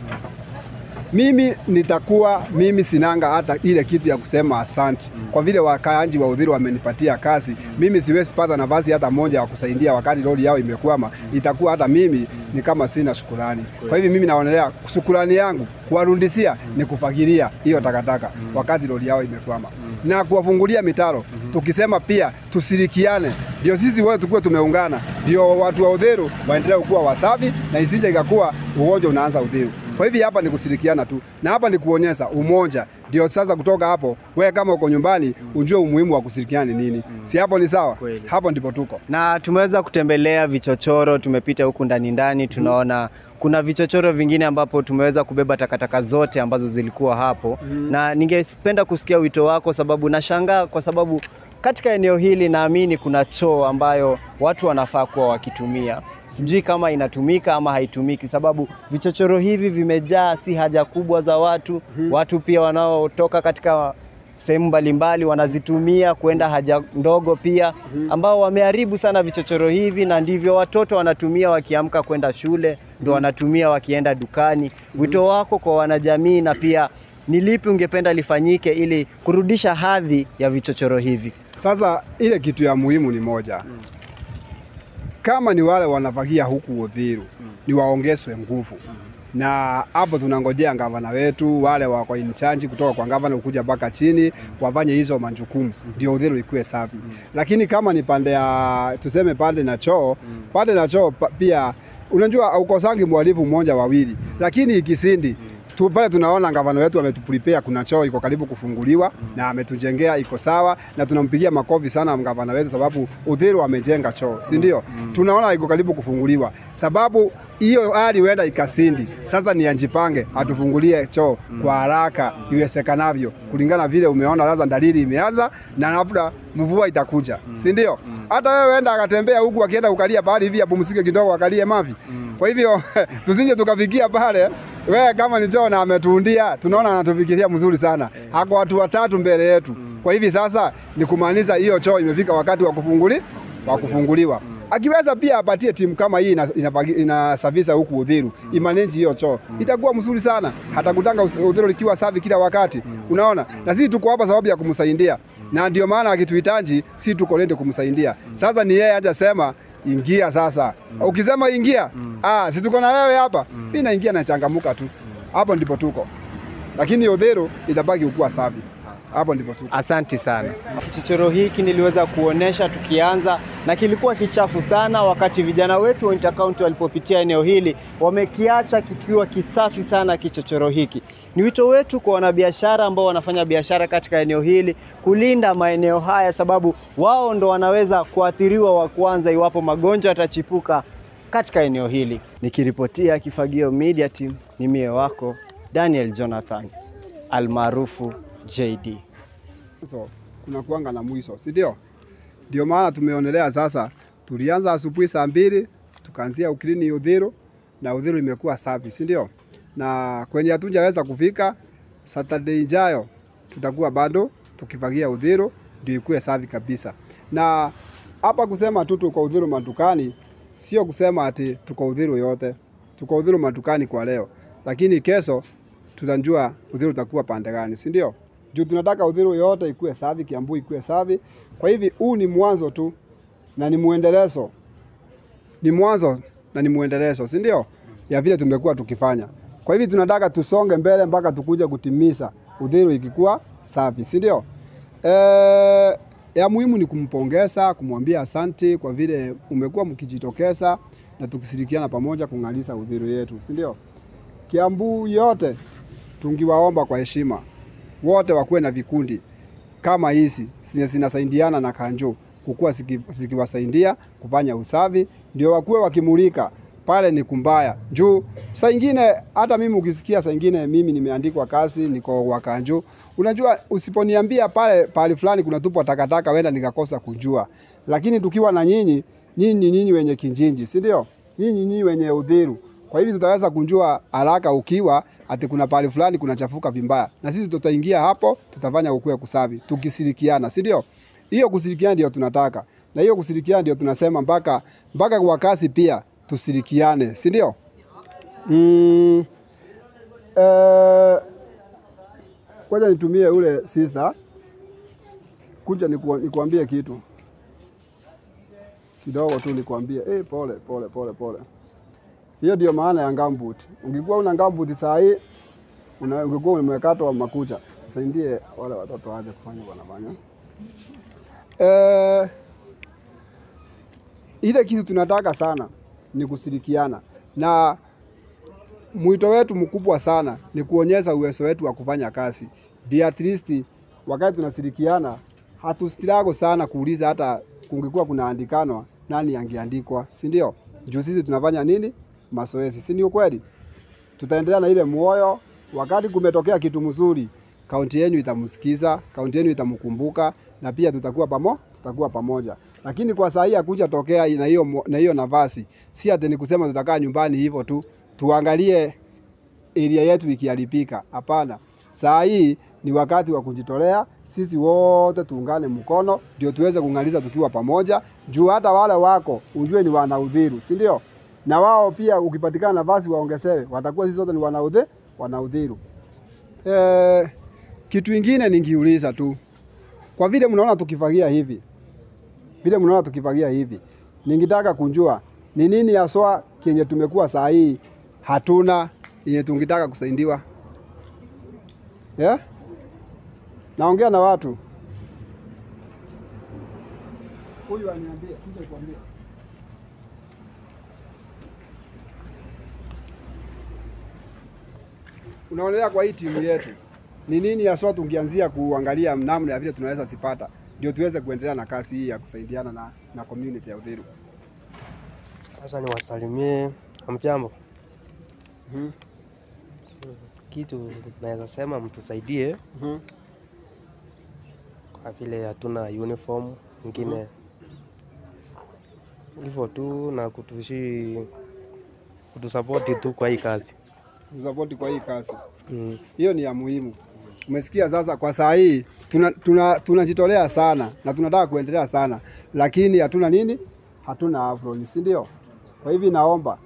Mimi sinanga hata ile kitu ya kusema asante. Kwa vile wakaaji wa Uthiru wamenipatia kazi, mimi siwezi pata nafasi hata moja wa kusaidia wakati lori yao imekwama. Itakuwa hata mimi ni kama sina shukrani. Kwa hivyo mimi naonelea shukrani yangu kuwarudishia ni kufagilia hiyo takataka wakati lori yao imekwama. Na kuwafungulia mitaro. Tukisema pia tusirikiane. Ndio sisi wote tukue tumeungana. Ndio watu wa Uthiru waendelee kuwa wasafi na isije ikakuwa ugonjwa unaanza Uthiru. Kwa hivyo hapa ni kushirikiana tu. Na hapa ni kuonyesha umoja. Ndio sasa kutoka hapo, wewe kama uko nyumbani, unjue umuhimu wa kushirikiana nini. Si hapo ni sawa? Kweli. Hapo ndipo tuko. Na tumeweza kutembelea vichochoro, tumepita huku ndani tunaona kuna vichochoro vingine ambapo tumeweza kubeba takataka zote ambazo zilikuwa hapo. Na ningependa kusikia wito wako, sababu nashangaa kwa sababu katika eneo hili naamini kuna choo ambayo watu wanafaa kuwa wakitumia. Sijui kama inatumika ama haitumiki, sababu vichochoro hivi vimejaa, si haja kubwa za watu. Watu pia wanaotoka katika sehemu mbalimbali wanazitumia kwenda haja ndogo pia, ambao wameharibu sana vichochoro hivi, na ndivyo watoto wanatumia wakiamka kwenda shule, ndio wanatumia wakienda dukani. Wito wako kwa wanajamii, na pia ni lipi ungependa lifanyike ili kurudisha hadhi ya vichochoro hivi? Sasa ile kitu ya muhimu ni moja. Kama ni wale wanafagia huku Uthiru, ni waongezwe nguvu. Na hapo tunangojea gavana wetu, wale wako in charge kutoka kwa gavana ukuja mpaka chini, wafanye hizo majukumu ndio Uthiru ikuwe safi. Lakini kama ni pande ya tuseme pande na choo pia unajua ukosangi mwalifu mmoja wawili. Lakini ikisindi pale tunaona gavana wetu ametuprepare, kuna choo iko karibu kufunguliwa na ametujengea iko sawa, na tunampigia makofi sana gavana wetu sababu Uthiru amejenga choo, si ndio? Tunaona iko karibu kufunguliwa. Sababu hiyo hali wenda ikasindi. Sasa ni anjipange atufungulie choo kwa haraka iwezekanavyo. Kulingana vile umeona sasa dalili imeanza na labda mvua itakuja, si ndio? Hata wewe wenda akatembea huku akienda ukalia pale hivi apumzike kidogo akalie mavi. Kwa hivyo tusije tukafikia pale wewe kama ni choo na ametuundia, tunaona anatufikiria mzuri sana. Hako watu watatu mbele yetu. Kwa hivi sasa ni kumaanisha hiyo choo imefika wakati wa kufunguliwa. Akiweza pia apatie timu kama hii inasafisha huku Uthiru, imanage hiyo choo. Itakuwa mzuri sana. Hata kutanga Uthiru likiwa safi kila wakati. Unaona? Na sisi tuko hapa sababu ya kumsaidia. Na ndio maana akituhitaji sisi tuko lende kumsaidia. Sasa ni yeye aje sema ingia sasa. Ukisema ingia, sisi tuko na wewe hapa. Mimi naingia na changamuka tu. Hapo ndipo tuko. Lakini Uthiru itabaki kuwa safi. Hapo ndipo tuko. Asante sana. Kichochoro hiki niliweza kuonesha tukianza na kilikuwa kichafu sana. Wakati vijana wetu wa Intercounty walipopitia eneo hili, wamekiacha kikiwa kisafi sana kichochoro hiki. Ni wito wetu kwa wanabiashara ambao wanafanya biashara katika eneo hili kulinda maeneo haya, sababu wao ndo wanaweza kuathiriwa wa kwanza iwapo magonjwa yatachipuka katika eneo hili. Nikiripotia Kifagio Media Team, ni mie wako Daniel Jonathan almaarufu JD. So, kuna kuanga na mwisho, si ndio? Ndio maana tumeonelea sasa, tulianza asubuhi saa 2, tukaanzia ukilini Uthiru, na Uthiru imekuwa safi, si ndio? Na kwenye hatujaweza kufika, Saturday ijayo tutakuwa bado tukifagia Uthiru ndio ikuwe safi kabisa. Na hapa kusema tu tuko Uthiru madukani, sio kusema ati tuko Uthiru yote. Tuko Uthiru madukani kwa leo, lakini kesho tutajua Uthiru utakuwa pande gani, si ndio? Juu tunataka Uthiru yote ikuwe safi, Kiambu ikuwe safi. Kwa hivi huu ni mwanzo tu na ni muendelezo. Ni mwanzo na ni muendelezo, si ndio? Ya vile tumekuwa tukifanya. Kwa hivi tunataka tusonge mbele mpaka tukuja kutimiza Uthiru ikikuwa safi, si ndio? Ya muhimu ni kumpongeza, kumwambia asante kwa vile umekuwa mkijitokeza na tukishirikiana pamoja kung'alisha Uthiru yetu, si ndio? Kiambu yote tungiwaomba kwa heshima wote wakuwe na vikundi kama hizi zinasaidiana na Kanjo kukua zikiwasaidia kufanya usafi, ndio wakuwe wakimulika pale ni kumbaya. Juu saa nyingine hata mimi ukisikia saa nyingine mimi nimeandikwa kazi niko wa Kanjo, unajua usiponiambia pale fulani kuna tupo takataka wenda nikakosa kujua. Lakini tukiwa na nyinyi wenye Kinjinji, si ndio? Nyinyi wenye Uthiru. Kwa hivi tutaweza kunjua haraka ukiwa ati kuna pale fulani kuna chafuka vibaya. Na sisi tutaingia hapo, tutafanya ukue kusafi, tukisirikiana, si ndio? Hiyo kusirikiana ndio tunataka. Na hiyo kusirikiana ndio tunasema mpaka kwa kasi pia tusirikiane, si ndio? Kwaja nitumie ule sister. Kuja nikuambie kitu. Kidogo tu nikuambie. Pole. Hiyo ndio maana ya gumboot. Ungekuwa una gumboot saa hii, ungekuwa umekatwa makucha. Saidie wale watoto waje kufanya wanafanya. Ile kitu tunataka sana ni kusirikiana. Na mwito wetu mkubwa sana ni kuonyesha uwezo wetu wa kufanya kazi. Ndio at least wakati tunasirikiana hatustruggle sana kuuliza hata kungekuwa kunaandikanwa nani angeandikwa, si ndio? Juu sisi tunafanya nini? Mazoezi, si ndio kweli? Tutaendelea na ile moyo. Wakati kumetokea kitu mzuri, kaunti yenu itamsikiza, kaunti yenu itamkumbuka, na pia tutakuwa pamoja. Lakini kwa saa hii hakuja tokea na hiyo nafasi. Si ati ni kusema tutakaa nyumbani hivyo tu, tuangalie area yetu ikiharibika. Hapana. Saa hii ni wakati wa kujitolea. Sisi wote tuungane mkono ndio tuweze kung'aliza tukiwa pamoja. Juu hata wale wako unjue ni wana Uthiru, si ndio? Na wao pia ukipatikana nafasi waongezewe, watakuwa sisi wote ni wana Uthiru. Kitu kingine ningiuliza tu. Kwa vile mnaona tukifagia hivi. Ningetaka kunjua ni nini haswa kenye tumekuwa saa hii hatuna yenye tungetaka kusaidiwa. Naongea na watu. Huyu aniambie, kuja kuambia. Unaonelea kwa hii timu yetu ni nini haswa tungeanzia kuangalia namna ya vile tunaweza sipata ndio tuweze kuendelea na kazi hii ya kusaidiana na community ya Uthiru. Sasa ni wasalimie hamjambo. Kitu naweza sema mtusaidie. Kwa vile hatuna uniform nyingine. Hivyo tu na kutusupport tu kwa hii kazi. Kusupport kwa hii kazi. Hiyo ni ya muhimu. Umesikia sasa kwa saa hii, tunajitolea sana na tunataka kuendelea sana. Lakini hatuna nini? hatuna apron, si ndio? Kwa hivi naomba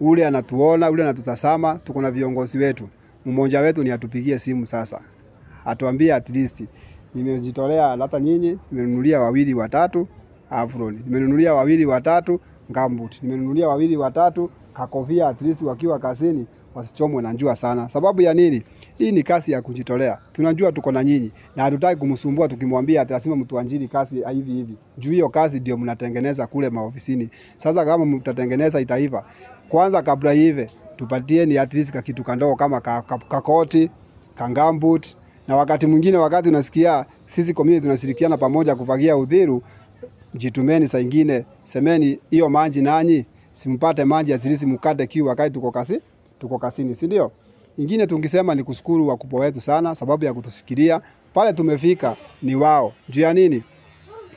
ule anatuona, ule anatutazama, tuko na viongozi wetu. Mmoja wetu ni atupigie simu sasa. Atuambie at least nimejitolea hata nyinyi, nimenunulia 2 3 apron. Nimenunulia 2 3 gambut. Nimenunulia 2 3 kakofia, at least wakiwa kazini wasichomwe na jua sana. Sababu ya nini? Hii ni kazi ya kujitolea. Tunajua tuko na nyinyi na hatutaki kumsumbua tukimwambia atasema mtuanjiri kazi hivi hivi. Juu hiyo kazi ndio mnatengeneza kule maofisini. Sasa kama mtatengeneza itaiva, kwanza kabla hivi tupatie ni at least kitu kandogo kama kakoti, kangambut, na wakati mwingine wakati unasikia sisi community tunashirikiana pamoja kufagia udhiru, jitumeni saa nyingine, semeni hiyo maji nanyi simpate maji at least mkate kiu wakati tuko kasini, si ndio? Ingine tungisema ni kushukuru wakubwa wetu sana sababu ya kutusikilia pale tumefika ni wao. Juu ya nini?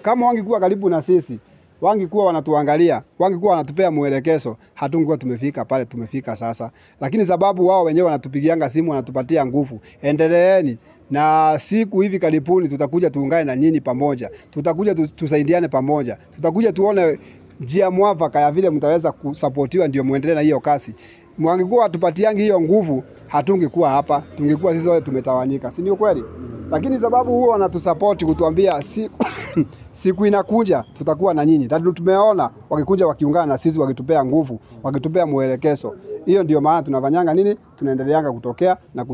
Kama wangekuwa karibu na sisi, wangekuwa wanatuangalia, wangekuwa wanatupea mwelekezo, hatungekuwa tumefika pale tumefika sasa. Lakini sababu wao wenyewe wanatupigianga simu, wanatupatia nguvu. Endeleeni na siku hivi karibuni tutakuja tuungane na nyinyi pamoja. Tutakuja tusaidiane pamoja. Tutakuja tuone njia mwafaka ya vile mtaweza kusapotiwa ndio muendelee na hiyo kazi. Mwangekuwa tupatiangi hiyo nguvu, hatungekuwa hapa. Tungekuwa sisi wote tumetawanyika. Si ndio kweli? Lakini sababu huo wanatusupport kutuambia siku inakuja tutakuwa na nyinyi. Tatu tumeona wakikuja wakiungana na sisi wakitupea nguvu, wakitupea mwelekezo. Hiyo ndio maana tunafanyanga nini? Tunaendeleanga kutokea na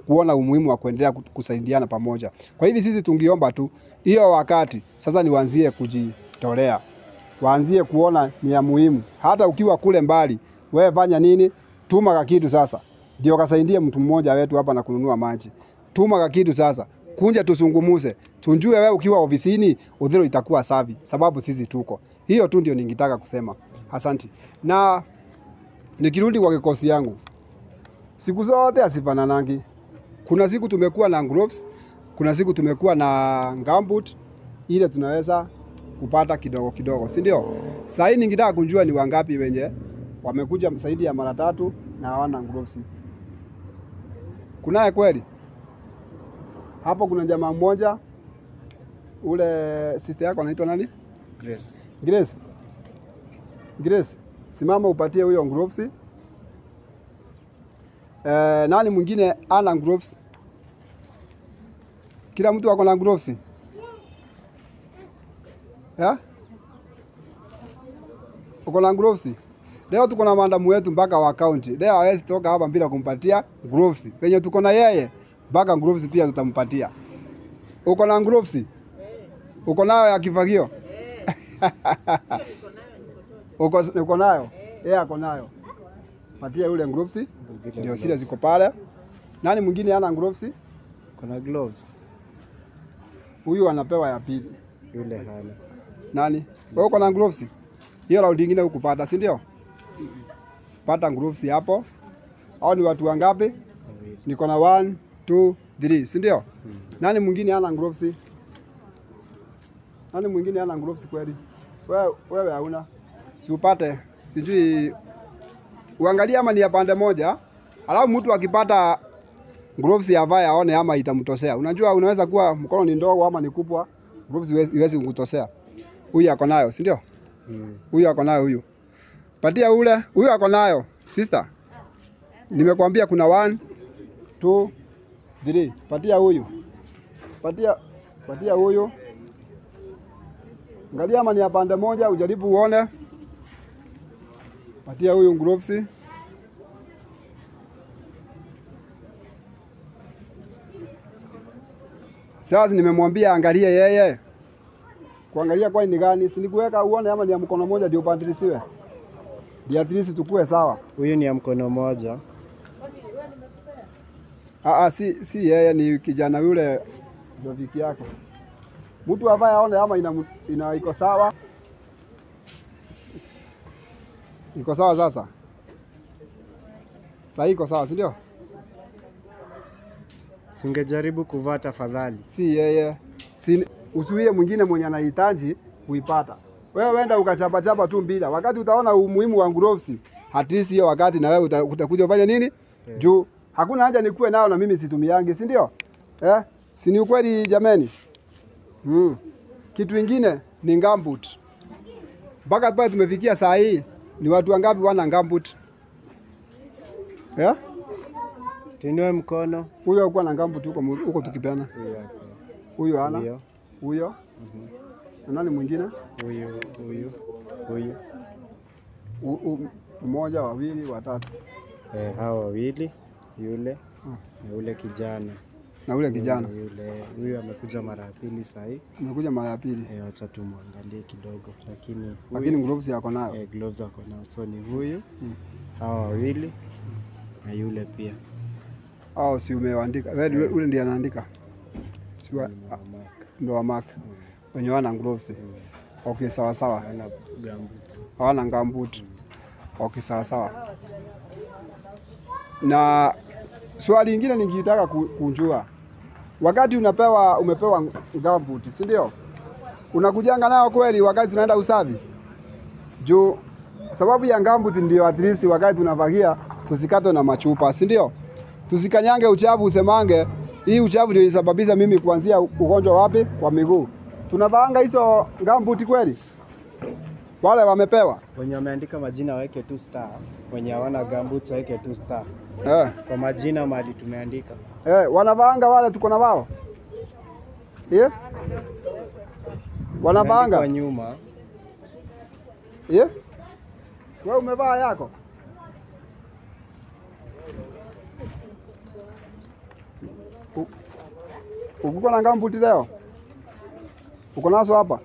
kuona umuhimu wa kuendelea kusaidiana pamoja. Kwa hivi sisi tungiomba tu hiyo wakati sasa ni waanzie kujitolea. Waanzie kuona ni ya muhimu. Hata ukiwa kule mbali, wewe fanya nini? Tuma kitu sasa. Ndio kasaidie mtu mmoja wetu hapa na kununua maji. Tuma kitu sasa. Kunja tusungumuze. Tunjue wewe ukiwa ofisini udhiro itakuwa safi sababu sisi tuko. Hiyo tu ndio ningetaka kusema. Asante. Na nikirudi kwa kikosi yangu. Siku zote asifananangi. Kuna siku tumekuwa na gloves, kuna siku tumekuwa na gambut ile tunaweza kupata kidogo kidogo, si ndio? Sasa hii ningetaka kujua ni wangapi wenye wamekuja zaidi ya mara 3 na hawana gloves. Kunaye kweli? Hapo kuna jamaa mmoja ule sister yako anaitwa nani? Grace. Simama upatie huyo gloves. Nani mwingine ana gloves? Kila mtu ako na gloves. Ya? Uko na gloves? Leo tuko na mandamu wetu mpaka wa county. Leo hawezi toka hapa bila kumpatia gloves. Penye tuko na yeye mpaka gloves pia tutampatia. Uko na gloves? Uko nayo ya kifagio? Uko nayo? Yeye ako nayo. Patia yule gloves. Ndio zile ziko pale. Nani mwingine hana gloves? Kuna gloves. Huyu anapewa ya pili. Yule hana. Nani? Wewe uko na gloves? Hiyo round nyingine ukupata, si ndio? Pata gloves hapo. Hao ni watu wangapi? Niko na 1 2 3, si ndio? Nani mwingine hana gloves? Nani mwingine hana gloves kweli? Wewe hauna. Si upate. Sijui uangalie ama ni ya pande moja. Alafu mtu akipata gloves avae aone ama itamtosea. Unajua unaweza kuwa mkono ni ndogo ama ni kubwa, gloves iwezi kukutosea. Huyu ako nayo, si ndio? Huyu ako nayo huyu. Patia ule, huyu ako nayo. Sister. Nimekwambia kuna 1 2 3. Patia huyu. Patia huyu. Angalia ama ni ya pande moja, ujaribu uone. Patia huyu gloves. Sasa nimemwambia angalie yeye. Kuangalia kwani ni gani? Si nikuweka uone ama ni ya mkono moja ndio upandilisiwe. Ndio at least tukue sawa. Huyu ni ya mkono moja. Si yeye ni kijana yule ndio viki yake. Mtu avae aone ama ina iko sawa. Iko sawa sasa. Sasa iko sawa, si ndio? Singejaribu kuvaa tafadhali. Si yeye. Usiwie mwingine mwenye anahitaji kuipata. Wewe wenda ukachapa tu bila. Wakati utaona umuhimu wa gloves, hatisi hiyo wakati na wewe utakuja ufanye nini? Juu hakuna haja nikuwe nao na mimi situmiangi, si ndio? Si ni ukweli jameni? Kitu kingine ni gambut. mpaka pale tumefikia saa hii ni watu wangapi wana gambut? Tuinue mkono. Huyo alikuwa na gambut huko tukipeana. Huyo ana. Huyo. Na nani mwingine? Huyu. Mmoja, wawili, watatu. Hao wawili, yule na ule kijana. Na ule kijana. Huyu amekuja mara ya pili sasa hivi. Amekuja mara ya pili. Acha tumwangalie kidogo, lakini gloves yako nayo. Gloves yako nayo. So ni huyu. Hao wawili na yule pia. Si umeandika. Wewe ule ndiye anaandika. Si ndo wa mark. Wenye wana gloves. Okay, sawa sawa. Hawana gambut. Okay, sawa sawa. Na swali lingine ningetaka kunjua. Wakati umepewa gambut, si ndio? Unakujanga nayo kweli wakati tunaenda usafi? Juu sababu ya gambut ndio at least wakati tunavagia tusikatwe na machupa, si ndio? Tusikanyange uchafu usemange hii uchafu ndio ilisababisha mimi kuanzia ugonjwa wapi wa miguu. Tunavaanga hizo gambut kweli? Wale wamepewa. Wenye wameandika majina waweke 2 star. Wenye hawana gambut waweke 2 star. Kwa majina mali tumeandika. Wanavaanga wale tuko na wao. Wanavaanga kwa nyuma. Wewe umevaa yako? Uko na gambut leo? Uko nazo hapa?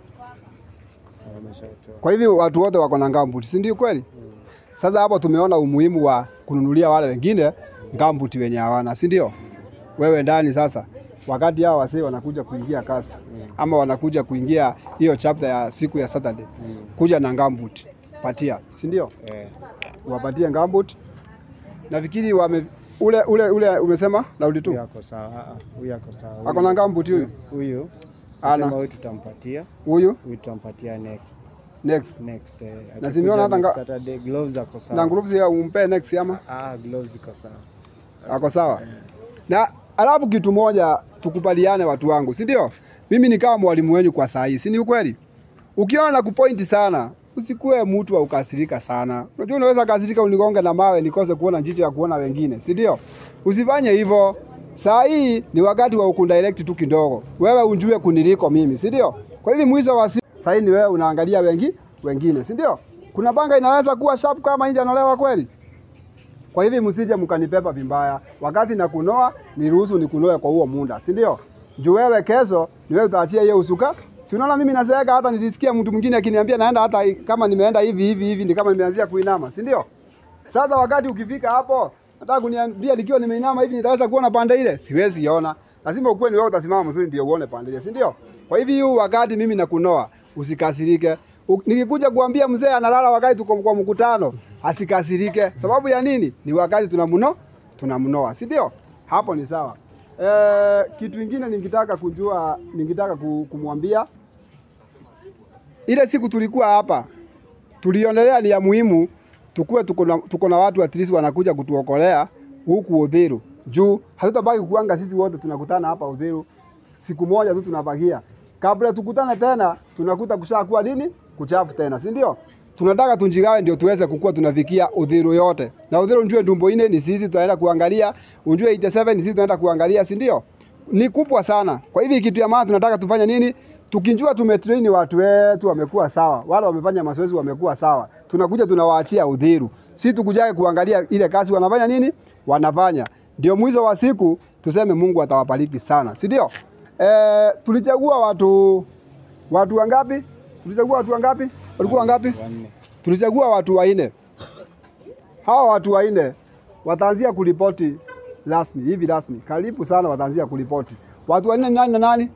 Kwa hivyo watu wote wako na gambut, si ndio kweli? Sasa hapo tumeona umuhimu wa kununulia wale wengine gambut wenye hawana, si ndio? Wewe ndani sasa wakati hao wasee wanakuja kuingia kazi ama wanakuja kuingia hiyo chapter ya siku ya Saturday, kuja na gambut patia, si ndio? Wapatie gambut. Nafikiri ule umesema Daudi tu. Huyu yako sawa. Huyu yako sawa. Ako na gambut huyu. Huyu. Ana. Huyu tutampatia. Huyu tutampatia next. Na simeona hata Saturday gloves zako sawa. Na gloves ya umpe next ama? Gloves ziko sawa. Ako sawa. Na alafu kitu moja tukubaliane watu wangu, si ndio? Mimi ni kama mwalimu wenu kwa saa hii, si ni ukweli? Ukiona na kupoint sana, usikue mtu wa ukasirika sana. Unajua unaweza kasirika unigonge na mawe nikose kuona jicho ya kuona wengine, si ndio? Usifanye hivyo. Saa hii ni wakati wa ukundirect tu kidogo. Wewe unjue kuniliko mimi, si ndio? Kwa hivi mwizo wa saa hii ni wewe unaangalia wengine, si ndio? Kuna banga inaweza kuwa sharp kama nje anolewa kweli. Kwa hivi msije mkanipepa vibaya. Wakati na kunoa niruhusu nikunoe kwa huo muda, si ndio? Juu wewe kesho ni wewe utaachia hiyo usuka. Si unaona mimi nazeeka hata nilisikia mtu mwingine akiniambia naenda hata kama nimeenda hivi ni kama nimeanzia kuinama, si ndio? Sasa wakati ukifika hapo nataka kuniambia nikiwa nimeinama hivi nitaweza kuona pande ile? Siwezi ona. Lazima ukue ni wewe utasimama mzuri ndio uone pande ile, si ndio? Kwa hivi huu wakati mimi nakunoa usikasirike. Nikikuja kuambia mzee analala wakati tuko kwa mkutano, asikasirike. Sababu ya nini? Ni wakati tunamnoa, si ndio? Hapo ni sawa. Kitu kingine ningetaka kumwambia ile siku tulikuwa hapa tulionelea ni ya muhimu tukue tuko na watu at least wanakuja kutuokolea huku Uthiru. Juu hatutabaki kuanga sisi wote tunakutana hapa Uthiru. Siku moja tu tunabakia. Kabla tukutane tena tunakuta kushakuwa nini? Kuchafu tena, si ndio? Tunataka tunjigawe ndio tuweze kukua tunafikia Uthiru yote. Na Uthiru njue ndumbo ine ni sisi tutaenda kuangalia, unjue 87 ni sisi tunaenda kuangalia, si ndio? Ni kubwa sana. Kwa hivi kitu ya maana tunataka tufanye nini? Tukinjua tumetrain watu wetu wamekuwa sawa. Wale wamefanya mazoezi wamekuwa sawa. Tunakuja tunawaachia Uthiru. Si tukujae kuangalia ile kazi wanafanya nini? Wanafanya. Ndio mwisho wa siku tuseme Mungu atawabariki sana, si ndio? Tulichagua watu wangapi? Tulichagua watu wangapi? Walikuwa wangapi? 4. Tulichagua watu 4. Hao watu 4 wataanzia kuripoti rasmi. Karibu sana wataanzia kuripoti. Watu 4 ni nani na nani?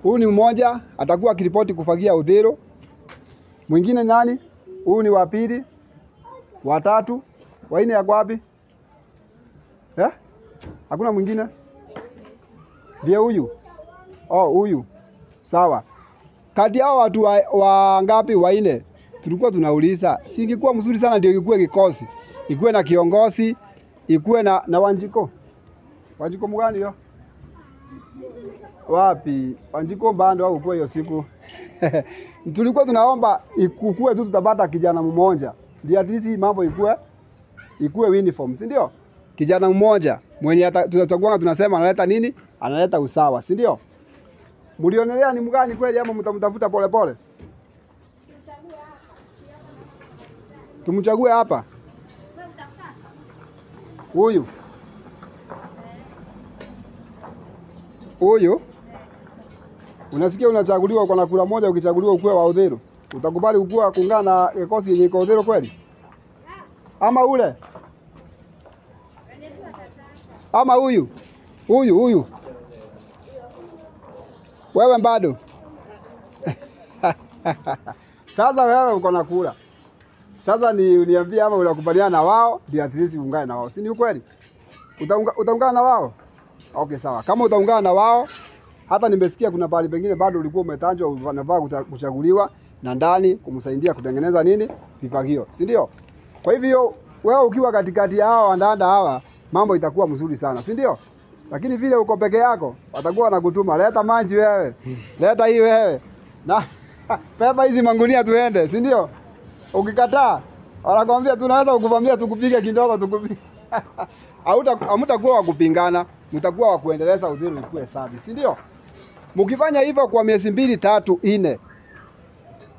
Huyu ni mmoja atakuwa kiripoti kufagia Uthiru. Mwingine nani? Huyu ni wa pili. Wa tatu. Wa 4 yako wapi? Hakuna mwingine? Ndio huyu. Huyu. Sawa. Kati hao watu wangapi 4 tulikuwa tunauliza, si ingekuwa mzuri sana ndio ikue kikosi. Ikue na kiongozi, ikue na Wanjiko. Wanjiko mgani hiyo? Wapi? Wanjiko bando au kwa hiyo siku. Tulikuwa tunaomba ikukue tu tutapata kijana mmoja. Ndio at least mambo ikue uniform, si ndio? Kijana mmoja mwenye tutachagua tunasema analeta nini? Analeta usawa, si ndio? Mlionelea ni mgani kweli ama mtamtafuta pole pole? Tumchague hapa. Huyu. Huyu. Unasikia unachaguliwa kwa kura moja, ukichaguliwa ukue wa Uthiru. Utakubali ukua kuungana na kikosi yenye iko Uthiru kweli? Ama ule? Ama huyu? Huyu. Wewe bado? Sasa wewe uko na kura. Sasa niambie ama unakubaliana na wao ndio at least uungane na wao. Si ni ukweli? Utaungana na wao? Okay, sawa. Kama utaungana na wao, hata nimesikia kuna pale pengine bado ulikuwa umetanjwa unafaa kuchaguliwa na ndani kumsaidia kutengeneza nini? Vifagio. Si ndio? Kwa hivyo wewe ukiwa katikati ya hao wandaanda hawa, mambo itakuwa mzuri sana, si ndio? Lakini vile uko peke yako, watakuwa wanakutuma, leta maji wewe. Leta hii wewe. Na pepa hizi mangunia tuende, si ndio? Ukikataa, wanakuambia tunaweza kukuvamia tukupige kidogo tukupige. Hamtakuwa wa kupingana, mtakuwa wa kuendeleza Uthiru ikuwe safi, si ndio? Mkifanya hivyo kwa miezi 2, 3,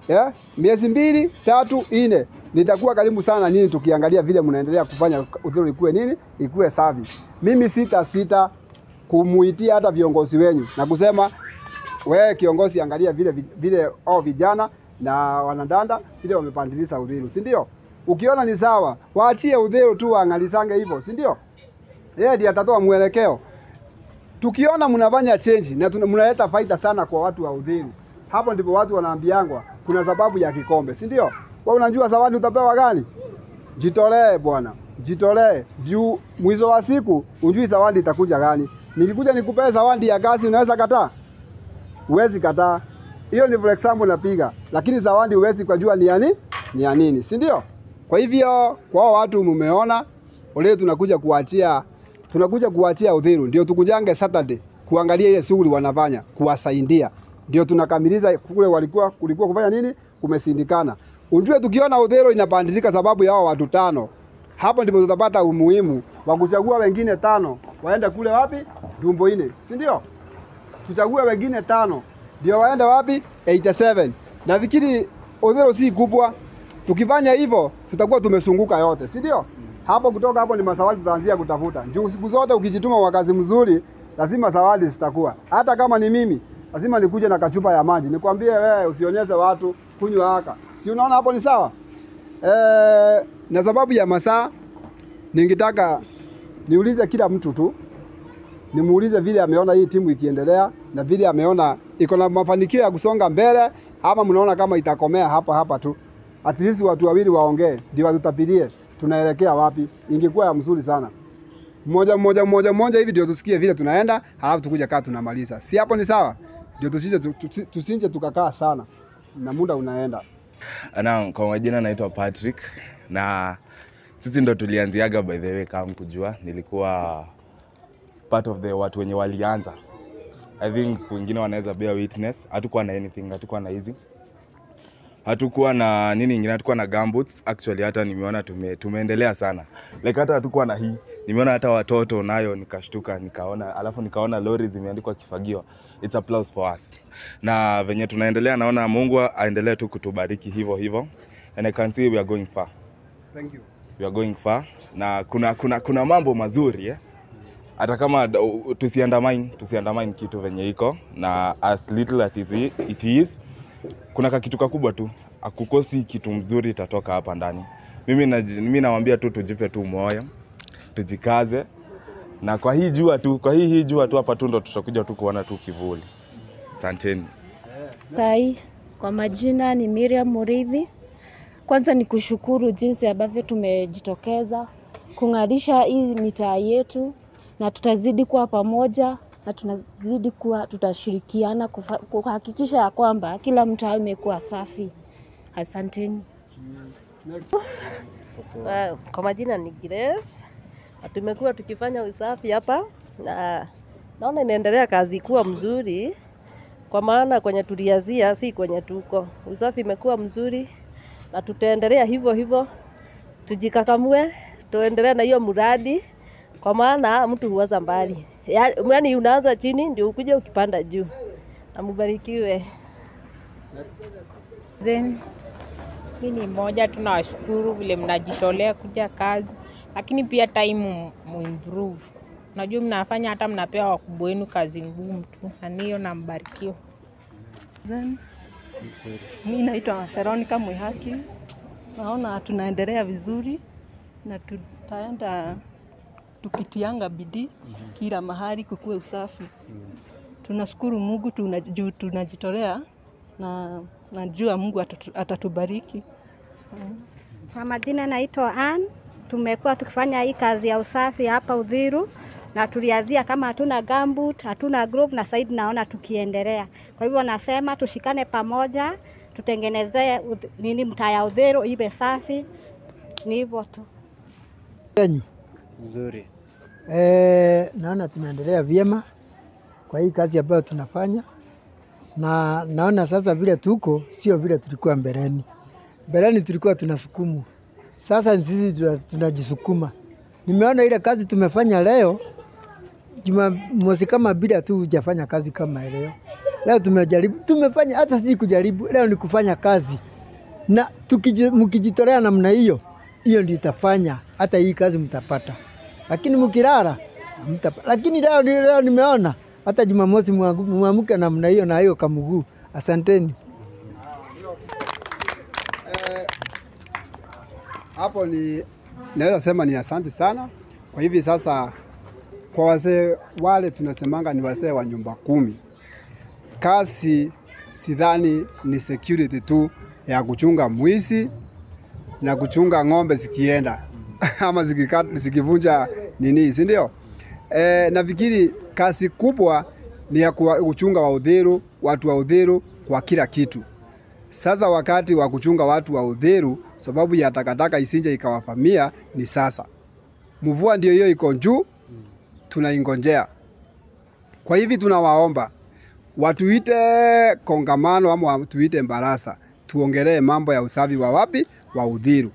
4. Miezi 2, 3, 4. Nitakuwa karibu sana nini tukiangalia vile mnaendelea kufanya Uthiru ikuwe nini? Ikuwe safi. Mimi sita kumuitia hata viongozi wenyu na kusema wewe kiongozi angalia vile vijana na wanadanda vile wamepandiliza Uthiru, si ndio? Ukiona ni sawa, waachie Uthiru tu waangalisange hivyo, si ndio? Yeye ndiye atatoa mwelekeo. Tukiona mnafanya change na mnaleta faida sana kwa watu wa Uthiru, hapo ndipo watu wanaambiangwa kuna sababu ya kikombe, si ndio? Wewe unajua zawadi utapewa gani? Jitolee bwana, jitolee. Juu mwisho wa siku unjui zawadi itakuja gani. Nilikuja nikupe zawadi ya kazi, unaweza kataa? Huwezi kataa. Hiyo ni for example napiga, lakini zawadi huwezi kujua ni ya nini, si ndio? Kwa hivyo kwa watu mmeona leo tunakuja kuachia Uthiru, ndio tukujange Saturday kuangalia ile shughuli wanafanya, kuwasaidia. Ndio tunakamiliza kule kulikuwa kufanya nini? Kumesindikana. Unjue tukiona Uthiru inapandilika sababu ya watu 5. Hapo ndipo tutapata umuhimu wa kuchagua wengine 5 waende kule wapi? Dumbo-ine, si ndio? Tuchague wengine 5 ndio waende wapi? 87. Nafikiri Uthiru si kubwa. Tukifanya hivyo tutakuwa tumesunguka yote, si ndio? Hapo kutoka hapo ni masawali tutaanzia kutafuta. Juu siku zote ukijituma kwa kazi mzuri, lazima zawadi zitakuwa. Hata kama ni mimi, lazima nikuje na kachupa ya maji. Nikwambie wewe usionyeshe watu kunywa haka. Si unaona hapo ni sawa? Na sababu ya masaa ningetaka niulize kila mtu tu. Nimuulize vile ameona hii timu ikiendelea na vile ameona iko na mafanikio ya kusonga mbele ama mnaona kama itakomea hapa tu. At least watu wawili waongee ndio watutapilie tunaelekea wapi. Ingekuwa ya mzuri sana. Mmoja hivi ndio tusikie vile tunaenda, halafu tukuja kaa tunamaliza. Si hapo ni sawa? Ndio tusinje tukakaa sana. Na muda unaenda. Kwa majina naitwa Patrick na sisi ndo tulianziaga by the way kama kujua. Nilikuwa part of the watu wenye walianza. I think wengine wanaweza bear witness. Hatukuwa na anything, hatukuwa na hizi. Hatukuwa na nini nyingine, hatukuwa na gumboots. Actually hata nimeona tumeendelea sana. Like hata hatukuwa na hii. Nimeona hata watoto nayo nikashtuka, nikaona lori zimeandikwa kifagio. It's applause for us. Na venye tunaendelea naona Mungu aendelee tu kutubariki hivyo. And I can see we are going far. Thank you. We are going far. Na kuna mambo mazuri hata kama tusiandamine kitu venye iko na as little as it is kuna kitu kakubwa tu, akukosi kitu mzuri itatoka hapa ndani. Mimi nawaambia tu tujipe tu moyo, tujikaze na kwa hii jua tu hapa tu ndo tutakuja tu kuona tu kivuli. Asanteni. Sai, kwa majina ni Miriam Muridhi. Kwanza ni kushukuru jinsi ambavyo tumejitokeza kung'arisha hii mitaa yetu, na tutazidi kuwa pamoja na tunazidi kuwa tutashirikiana kuhakikisha ya kwamba kila mtaa imekuwa safi. Asanteni. Kwa majina ni Grace. Tumekuwa tukifanya usafi hapa na Naona inaendelea kazi kuwa mzuri, kwa maana kwenye tulianzia si kwenye tuko. Usafi imekuwa mzuri na tutaendelea hivyo hivyo, tujikakamue, tuendelee na hiyo mradi, kwa maana mtu huanza mbali. Yaani unaanza chini ndio ukuje ukipanda juu. Na mbarikiwe. Mimi ni mmoja, tunawashukuru vile mnajitolea kuja kazi, lakini pia time muimprove. Najua mnafanya hata mnapewa wakubwa wenu kazi ngumu tu, na niyo na mbarikiwe. Mimi naitwa Veronica Mwihaki. Naona tunaendelea vizuri na tutaenda tukitianga bidii kila mahali kukue usafi. Tunashukuru Mungu, tunajitolea na najua Mungu atatubariki. Kwa majina naitwa Ann. Tumekuwa tukifanya hii kazi ya usafi hapa Uthiru na tulianzia kama hatuna gumboot, hatuna glove, na sasa naona tukiendelea. Kwa hivyo nasema tushikane pamoja, tutengenezee mtaa ya Uthiru iwe safi. Ni hivyo tu. Nzuri. Naona tunaendelea vyema kwa hii kazi ambayo tunafanya, na naona sasa vile tuko sio vile tulikuwa mbeleni. Mbeleni tulikuwa tunasukumwa, sasa sisi tunajisukuma. Nimeona ile kazi tumefanya leo, Jumamosi kama bila tu hujafanya kazi kama leo. Leo tumejaribu, tumefanya, hata si kujaribu, leo ni kufanya kazi. Na mkijitolea namna hiyo, hiyo ndio itafanya hata hii kazi mtapata. Lakini mkilala mtapata. Lakini leo nimeona hata Jumamosi muamke namna hiyo na hiyo kamuguu. Asanteni. Hapo ni naweza sema ni asante sana. Kwa hivi sasa kwa wazee wale tunasemanga ni wazee wa nyumba 10. Kazi sidhani ni security tu ya kuchunga mwizi na kuchunga ng'ombe zikienda ama zikivunja nini, si ndio? Nafikiri kazi kubwa ni ya kuchunga wa Uthiru, watu wa Uthiru kwa kila kitu. Sasa wakati wa kuchunga watu wa Uthiru sababu ya takataka isinje ikawavamia ni sasa. Mvua ndio hiyo iko juu, tunaingojea. Kwa hivi tunawaomba watuite kongamano ama tuite baraza, tuongelee mambo ya usafi wa wapi wa Uthiru.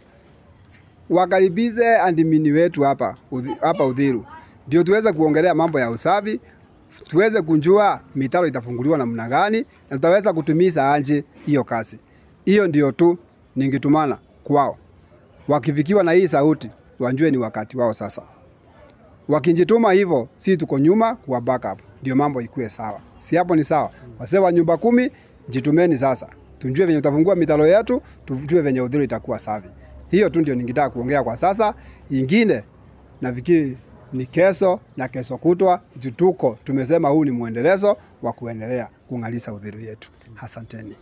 Wakaribize admin wetu hapa Uthiru, ndio tuweze kuongelea mambo ya usafi, tuweze kujua mitaro itafunguliwa namna gani na tutaweza kutumiza anje hiyo kazi. Hiyo ndio tu ningetumana kwao. Wakifikiwa na hii sauti, wajue ni wakati wao sasa. Wakinjituma hivyo, si tuko nyuma kwa backup. Ndio mambo ikue sawa. Si hapo ni sawa? Wazee wa nyumba 10, jitumeni sasa. Tujue venye utafungua mitaro yetu, tujue venye Uthiru itakuwa safi. Hiyo tu ndio ningetaka kuongea kwa sasa. Ingine nafikiri ni kesho na kesho kutwa tuko tumesema huu ni muendelezo wa kuendelea kung'alisha Uthiru yetu. Asanteni.